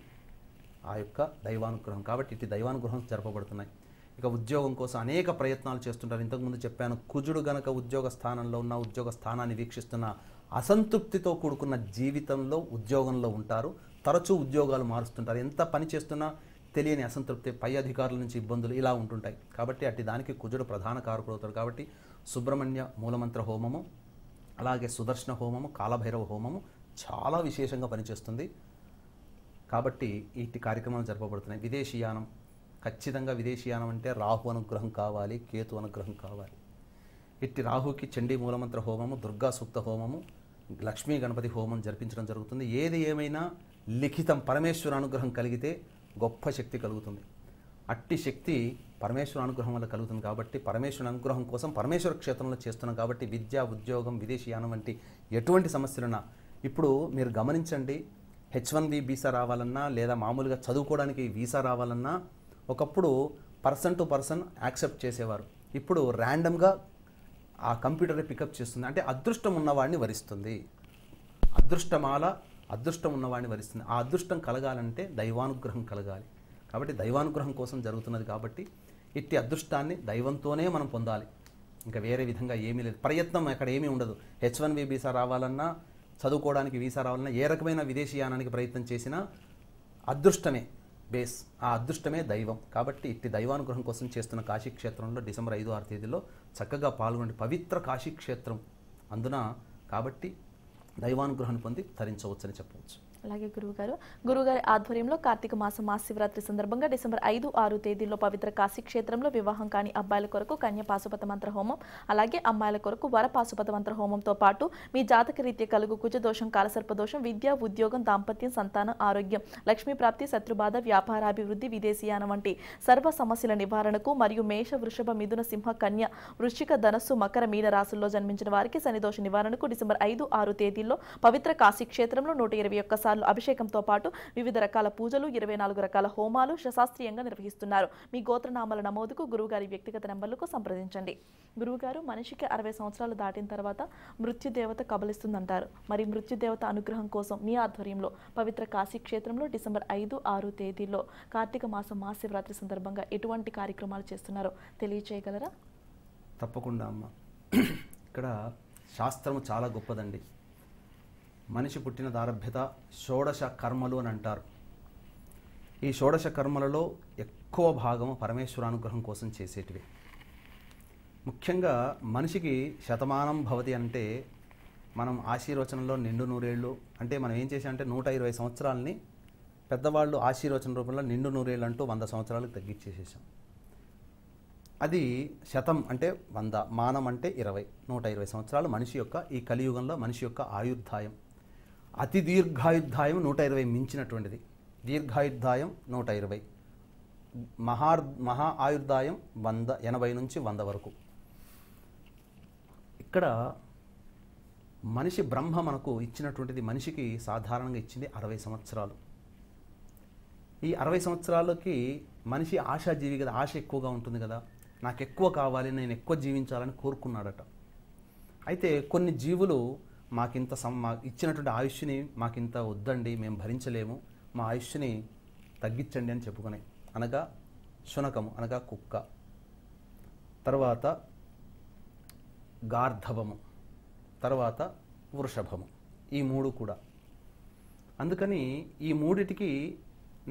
ఆ యొక్క దైవానుగ్రహం. కాబట్టి ఇటు దైవానుగ్రహం జరపబడుతున్నాయి. ఇక ఉద్యోగం కోసం అనేక ప్రయత్నాలు చేస్తుంటారు. ఇంతకుముందు చెప్పాను, కుజుడు గనక ఉద్యోగ స్థానంలో ఉన్న ఉద్యోగ స్థానాన్ని వీక్షిస్తున్న అసంతృప్తితో కూడుకున్న జీవితంలో ఉద్యోగంలో ఉంటారు. తరచూ ఉద్యోగాలు మారుస్తుంటారు. ఎంత పని చేస్తున్నా తెలియని అసంతృప్తి, పై అధికారుల నుంచి ఇబ్బందులు ఇలా ఉంటుంటాయి. కాబట్టి అట్టి దానికి కుజుడు ప్రధాన కారకుడు అవుతాడు. కాబట్టి సుబ్రహ్మణ్య మూలమంత్ర హోమము, అలాగే సుదర్శన హోమము, కాలభైరవ హోమము చాలా విశేషంగా పనిచేస్తుంది. కాబట్టి ఇట్టి కార్యక్రమాలు జరపబడుతున్నాయి. విదేశీయానం, ఖచ్చితంగా విదేశీయానం అంటే రాహు అనుగ్రహం కావాలి, కేతు అనుగ్రహం కావాలి. ఇట్టి రాహుకి చండీ మూలమంత్ర హోమము, దుర్గా సూక్త హోమము, లక్ష్మీ గణపతి హోమం జరిపించడం జరుగుతుంది. ఏది ఏమైనా లిఖితం పరమేశ్వర అనుగ్రహం కలిగితే గొప్ప శక్తి కలుగుతుంది. అట్టి శక్తి పరమేశ్వర అనుగ్రహం వల్ల కలుగుతుంది. కాబట్టి పరమేశ్వర అనుగ్రహం కోసం పరమేశ్వర క్షేత్రంలో చేస్తున్నాం. కాబట్టి విద్య, ఉద్యోగం, విదేశీయానం వంటి ఎటువంటి సమస్యలున్నా ఇప్పుడు మీరు గమనించండి, H1B వీసా రావాలన్నా లేదా మామూలుగా చదువుకోవడానికి వీసా రావాలన్నా ఒకప్పుడు పర్సన్ టు పర్సన్ యాక్సెప్ట్ చేసేవారు. ఇప్పుడు ర్యాండమ్గా ఆ కంప్యూటరే పికప్ చేస్తుంది. అంటే అదృష్టం ఉన్నవాడిని వరిస్తుంది. అదృష్టం ఉన్నవాడిని వరిస్తుంది. ఆ అదృష్టం కలగాలంటే దైవానుగ్రహం కలగాలి. కాబట్టి దైవానుగ్రహం కోసం జరుగుతున్నది. కాబట్టి ఇట్టి అదృష్టాన్ని దైవంతోనే మనం పొందాలి. ఇంకా వేరే విధంగా ఏమీ లేదు. ప్రయత్నం అక్కడ ఏమీ ఉండదు. H1B వీసా రావాలన్నా, చదువుకోవడానికి వీసా రావాలన్నా, ఏ రకమైన విదేశీయానానికి ప్రయత్నం చేసినా అదృష్టమే బేస్. ఆ అదృష్టమే దైవం. కాబట్టి ఇట్టి దైవానుగ్రహం కోసం చేస్తున్న కాశీక్షేత్రంలో డిసెంబర్ 5, 6 తేదీల్లో చక్కగా పాల్గొండి. పవిత్ర కాశీక్షేత్రం అందున కాబట్టి దైవానుగ్రహాన్ని పొంది తరించవచ్చని చెప్పవచ్చు. అలాగే గురువుగారి ఆధ్వర్యంలో కార్తీక మాసం మహాశివరాత్రి సందర్భంగా డిసెంబర్ 5, 6 తేదీల్లో పవిత్ర కాశీ క్షేత్రంలో వివాహం కాని అబ్బాయిల కొరకు కన్య పాశుపత మంత్ర హోమం, అలాగే అమ్మాయిల కొరకు వర పాశుపత మంత్ర హోమంతో పాటు మీ జాతక రీత్యా కలుగు కుజదోషం, కాలసర్పదోషం, విద్య, ఉద్యోగం, దాంపత్యం, సంతానం, ఆరోగ్యం, లక్ష్మీ ప్రాప్తి, శత్రుబాధ, వ్యాపారాభివృద్ధి, విదేశీయానం వంటి సర్వ సమస్యల నివారణకు మరియు మేష, వృషభ, మిథున, సింహ, కన్య, వృశ్చిక, ధనస్సు, మకర, మీన రాశుల్లో జన్మించిన వారికి శనిదోష నివారణకు డిసెంబర్ 5, 6 తేదీల్లో పవిత్ర కాశీ క్షేత్రంలో 121 సార్లు అభిషేకంతో పాటు వివిధ రకాల పూజలు, 24 రకాల హోమాలు శాస్త్రీయంగా నిర్వహిస్తున్నారు. మీ గోత్రనామాల నమోదుకు గురువుగారి వ్యక్తిగత నెంబర్లకు సంప్రదించండి. గురువుగారు, మనిషికి 60 సంవత్సరాలు దాటిన తర్వాత మృత్యుదేవత కబలిస్తుందంటారు. మరి మృత్యుదేవత అనుగ్రహం కోసం మీ ఆధ్వర్యంలో పవిత్ర కాశీ క్షేత్రంలో డిసెంబర్ 5, 6 తేదీల్లో కార్తీక మాసం మహాశివరాత్రి సందర్భంగా ఎటువంటి కార్యక్రమాలు చేస్తున్నారో తెలియచేయగలరా? తప్పకుండా అమ్మ. ఇక్కడ శాస్త్రము చాలా గొప్పదండి. మనిషి పుట్టిన దారభ్యత షోడశ కర్మలు అని అంటారు. ఈ షోడశ కర్మలలో ఎక్కువ భాగం పరమేశ్వరానుగ్రహం కోసం చేసేటివి. ముఖ్యంగా మనిషికి శతమానం భవతి అంటే మనం ఆశీర్వచనంలో నిండు నూరేళ్ళు అంటే మనం ఏం చేసామంటే 120 సంవత్సరాలని పెద్దవాళ్ళు ఆశీర్వచన రూపంలో నిండు నూరేళ్ళు అంటూ 100 సంవత్సరాలకు తగ్గించేసేసాం. అది శతం అంటే 100, మానం అంటే 20, 120 సంవత్సరాలు మనిషి యొక్క ఈ కలియుగంలో మనిషి యొక్క ఆయుర్దాయం. అతి దీర్ఘాయుర్దాయం 120 మించినటువంటిది. దీర్ఘాయుర్దాయం 120, మహా ఆయుర్దాయం 100, 80 నుంచి 100 వరకు. ఇక్కడ మనిషి బ్రహ్మ మనకు ఇచ్చినటువంటిది, మనిషికి సాధారణంగా ఇచ్చింది 60 సంవత్సరాలు. ఈ 60 సంవత్సరాలకి మనిషి ఆశాజీవి కదా, ఆశ ఎక్కువగా ఉంటుంది కదా, నాకు ఎక్కువ కావాలి, నేను ఎక్కువ జీవించాలని కోరుకున్నాడట. అయితే కొన్ని జీవులు మాకింత ఇచ్చినటువంటి ఆయుష్ని మాకింత వద్దండి, మేము భరించలేము, మా ఆయుష్ని తగ్గించండి అని చెప్పుకునే. అనగా శునకము అనగా కుక్క, తర్వాత గార్ధవము, తర్వాత వృషభము, ఈ 3 కూడా. అందుకని ఈ 3టికి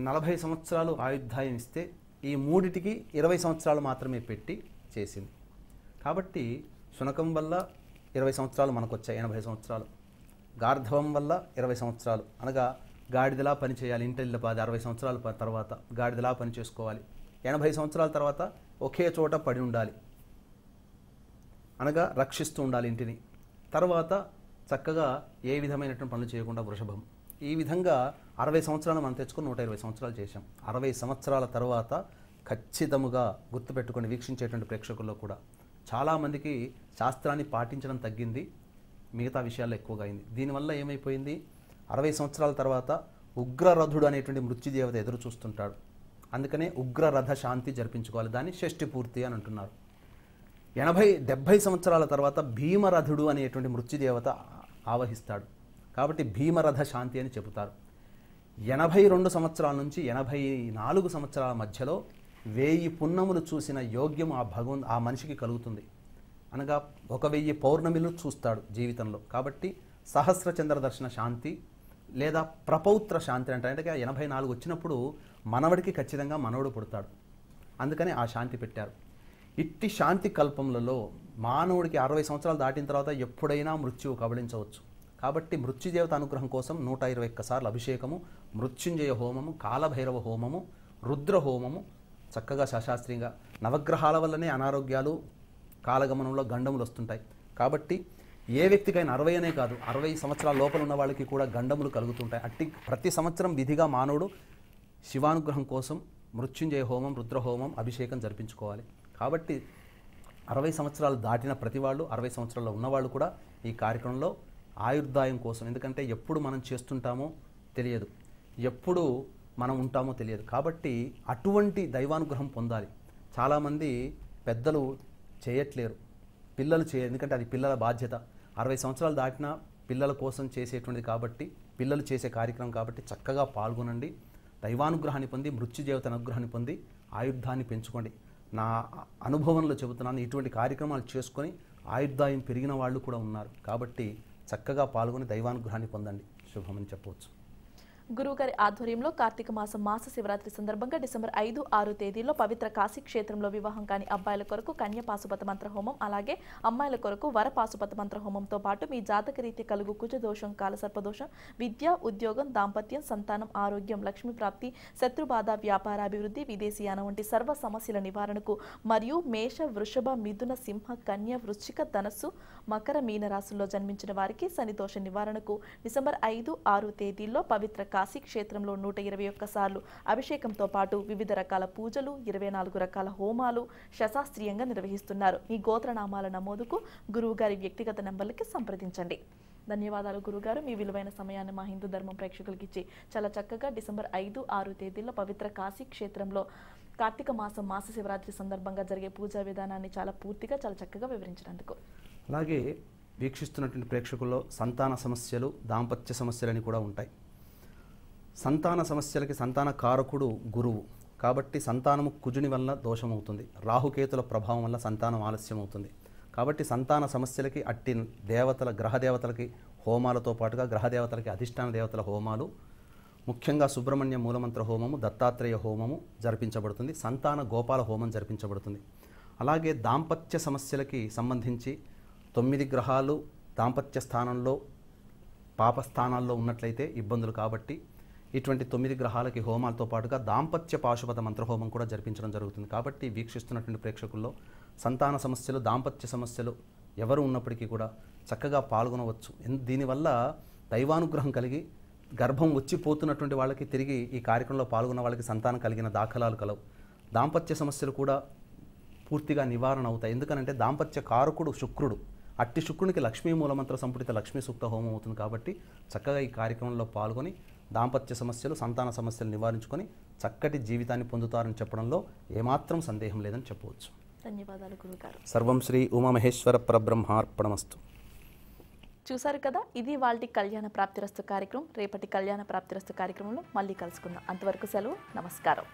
40 సంవత్సరాలు ఆయుర్దాయం ఇస్తే ఈ 3టికి 20 సంవత్సరాలు మాత్రమే పెట్టి చేసింది. కాబట్టి శునకం వల్ల 20 సంవత్సరాలు మనకు వచ్చాయి, 80 సంవత్సరాలు. గార్ధవం వల్ల 20 సంవత్సరాలు, అనగా గాడిదలా పని చేయాలి, ఇంటిల్లి 60 సంవత్సరాల తర్వాత గాడిదలా పని చేసుకోవాలి. 80 సంవత్సరాల తర్వాత ఒకే చోట పడి ఉండాలి, అనగా రక్షిస్తూ ఉండాలి ఇంటిని. తర్వాత చక్కగా ఏ విధమైనటువంటి పనులు చేయకుండా వృషభం. ఈ విధంగా 60 సంవత్సరాలు మనం తెచ్చుకొని 120 సంవత్సరాలు చేశాం. 60 సంవత్సరాల తర్వాత ఖచ్చితముగా గుర్తుపెట్టుకొని వీక్షించేటువంటి ప్రేక్షకుల్లో కూడా చాలామందికి శాస్త్రాన్ని పాటించడం తగ్గింది, మిగతా విషయాల్లో ఎక్కువగా అయింది. దీనివల్ల ఏమైపోయింది, 60 సంవత్సరాల తర్వాత ఉగ్రరథుడు అనేటువంటి మృత్యుదేవత ఎదురు చూస్తుంటాడు. అందుకనే ఉగ్రరథ శాంతి జరిపించుకోవాలి, దాన్ని షష్ఠి పూర్తి అని అంటున్నారు. 70 సంవత్సరాల తర్వాత భీమరథుడు అనేటువంటి మృత్యుదేవత ఆవహిస్తాడు, కాబట్టి భీమరథ శాంతి అని చెబుతారు. 82 సంవత్సరాల నుంచి 84 సంవత్సరాల మధ్యలో 1000 పున్నములు చూసిన యోగ్యం ఆ మనిషికి కలుగుతుంది. అనగా 1000 పౌర్ణమిలు చూస్తాడు జీవితంలో. కాబట్టి సహస్రచంద్ర దర్శన శాంతి లేదా ప్రపౌత్ర శాంతి అంటే 84 వచ్చినప్పుడు మనవడికి ఖచ్చితంగా మనవడు పుడతాడు, అందుకని ఆ శాంతి పెట్టారు. ఇట్టి శాంతి కల్పంలో మానవుడికి 60 సంవత్సరాలు దాటిన తర్వాత ఎప్పుడైనా మృత్యువు కబళించవచ్చు. కాబట్టి మృత్యుదేవత అనుగ్రహం కోసం 121 సార్లు అభిషేకము, మృత్యుంజయ హోమము, కాలభైరవ హోమము, రుద్ర హోమము చక్కగా శాస్త్రీయంగా. నవగ్రహాల వల్లనే అనారోగ్యాలు, కాలగమనంలో గండములు వస్తుంటాయి. కాబట్టి ఏ వ్యక్తికైనా 60 అనే కాదు, 60 సంవత్సరాల లోపల ఉన్న వాళ్ళకి కూడా గండములు కలుగుతుంటాయి. అట్టి ప్రతి సంవత్సరం విధిగా మానవుడు శివానుగ్రహం కోసం మృత్యుంజయ హోమం, రుద్రహోమం, అభిషేకం జరిపించుకోవాలి. కాబట్టి 60 సంవత్సరాలు దాటిన ప్రతి వాళ్ళు, 60 సంవత్సరాల్లో ఉన్నవాళ్ళు కూడా ఈ కార్యక్రమంలో ఆయుర్దాయం కోసం, ఎందుకంటే ఎప్పుడు మనం చేస్తుంటామో తెలియదు, ఎప్పుడు మనం ఉంటామో తెలియదు. కాబట్టి అటువంటి దైవానుగ్రహం పొందాలి. చాలామంది పెద్దలు చేయట్లేరు, పిల్లలు ఎందుకంటే అది పిల్లల బాధ్యత. 60 సంవత్సరాలు దాటినా పిల్లల కోసం చేసేటువంటిది కాబట్టి, పిల్లలు చేసే కార్యక్రమం కాబట్టి చక్కగా పాల్గొనండి. దైవానుగ్రహాన్ని పొంది, మృత్యుదేవత అనుగ్రహాన్ని పొంది ఆయుర్దాన్ని పెంచుకోండి. నా అనుభవంలో చెబుతున్నాను, ఇటువంటి కార్యక్రమాలు చేసుకొని ఆయుర్దాయం పెరిగిన వాళ్ళు కూడా ఉన్నారు. కాబట్టి చక్కగా పాల్గొని దైవానుగ్రహాన్ని పొందండి, శుభమని చెప్పవచ్చు. గురువుగారి ఆధ్వర్యంలో కార్తీక మాసం మాస శివరాత్రి సందర్భంగా డిసెంబర్ 5, 6 తేదీల్లో పవిత్ర కాశీ క్షేత్రంలో వివాహం కాని అబ్బాయిల కొరకు కన్య పాశుపత మంత్ర హోమం, అలాగే అమ్మాయిల కొరకు వర పాశుపత మంత్ర హోమంతో పాటు మీ జాతక రీతి కలుగు కుజ దోషం, కాలసర్పదోషం, విద్య, ఉద్యోగం, దాంపత్యం, సంతానం, ఆరోగ్యం, లక్ష్మీ ప్రాప్తి, శత్రుబాధ, వ్యాపారాభివృద్ధి, విదేశీయానం వంటి సర్వ సమస్యల నివారణకు మరియు మేష, వృషభ, మిథున, సింహ, కన్య, వృశ్చిక, ధనస్సు, మకర, మీన రాశుల్లో జన్మించిన వారికి శని దోష నివారణకు డిసెంబర్ 5, 6 తేదీల్లో పవిత్ర కాశీ క్షేత్రంలో 121 సార్లు అభిషేకంతో పాటు వివిధ రకాల పూజలు, 24 రకాల హోమాలు శాస్త్రీయంగా నిర్వహిస్తున్నారు. మీ గోత్రనామాల నమోదుకు గురువుగారి వ్యక్తిగత నంబర్లకి సంప్రదించండి. ధన్యవాదాలు గురుగారు, మీ విలువైన సమయాన్ని మా హిందూ ధర్మం ప్రేక్షకులకి ఇచ్చి చాలా చక్కగా డిసెంబర్ 5, 6 తేదీల్లో పవిత్ర కాశీ క్షేత్రంలో కార్తీక మాసం మాస శివరాత్రి సందర్భంగా జరిగే పూజా విధానాన్ని చాలా పూర్తిగా చాలా చక్కగా వివరించినందుకు. అలాగే వీక్షిస్తున్నటువంటి ప్రేక్షకుల్లో సంతాన సమస్యలు, దాంపత్య సమస్యలని కూడా ఉంటాయి. సంతాన సమస్యలకి సంతాన కారకుడు గురువు, కాబట్టి సంతానము కుజుని వల్ల దోషమవుతుంది, రాహుకేతుల ప్రభావం వల్ల సంతానం ఆలస్యం అవుతుంది. కాబట్టి సంతాన సమస్యలకి అట్టి దేవతల, గ్రహదేవతలకి హోమాలతో పాటుగా గ్రహదేవతలకి అధిష్టాన దేవతల హోమాలు, ముఖ్యంగా సుబ్రహ్మణ్య మూలమంత్ర హోమము, దత్తాత్రేయ హోమము జరిపించబడుతుంది. సంతాన గోపాల హోమం జరిపించబడుతుంది. అలాగే దాంపత్య సమస్యలకి సంబంధించి 9 గ్రహాలు దాంపత్య స్థానంలో పాపస్థానాల్లో ఉన్నట్లయితే ఇబ్బందులు, కాబట్టి ఇటువంటి 9 గ్రహాలకి హోమాలతో పాటుగా దాంపత్య పాశుపత మంత్రహోమం కూడా జరిపించడం జరుగుతుంది. కాబట్టి వీక్షిస్తున్నటువంటి ప్రేక్షకుల్లో సంతాన సమస్యలు, దాంపత్య సమస్యలు ఎవరు ఉన్నప్పటికీ కూడా చక్కగా పాల్గొనవచ్చు. దీనివల్ల దైవానుగ్రహం కలిగి గర్భం వచ్చిపోతున్నటువంటి వాళ్ళకి తిరిగి ఈ కార్యక్రమంలో పాల్గొన్న వాళ్ళకి సంతానం కలిగిన దాఖలాలు కలవు. దాంపత్య సమస్యలు కూడా పూర్తిగా నివారణ అవుతాయి. ఎందుకనంటే దాంపత్య కారకుడు శుక్రుడు. అట్టి శుక్రునికి లక్ష్మీ మూలమంత్ర సంపుటిత లక్ష్మీ సూక్త హోమం అవుతుంది. కాబట్టి చక్కగా ఈ కార్యక్రమంలో పాల్గొని దాంపత్య సమస్యలు, సంతాన సమస్యలు నివారించుకొని చక్కటి జీవితాన్ని పొందుతారని చెప్పడంలో ఏమాత్రం సందేహం లేదని చెప్పవచ్చు. ధన్యవాదాలు గురుగారు. సర్వం శ్రీ ఉమామహేశ్వర పరబ్రహ్మార్పణమస్తు. చూసారు కదా, ఇది వాళ్ళ కళ్యాణ ప్రాప్తిరస్తు కార్యక్రమం. రేపటి కళ్యాణ ప్రాప్తిరస్తు కార్యక్రమంలో మళ్ళీ కలుసుకుందాం. అంతవరకు సెలవు. నమస్కారం.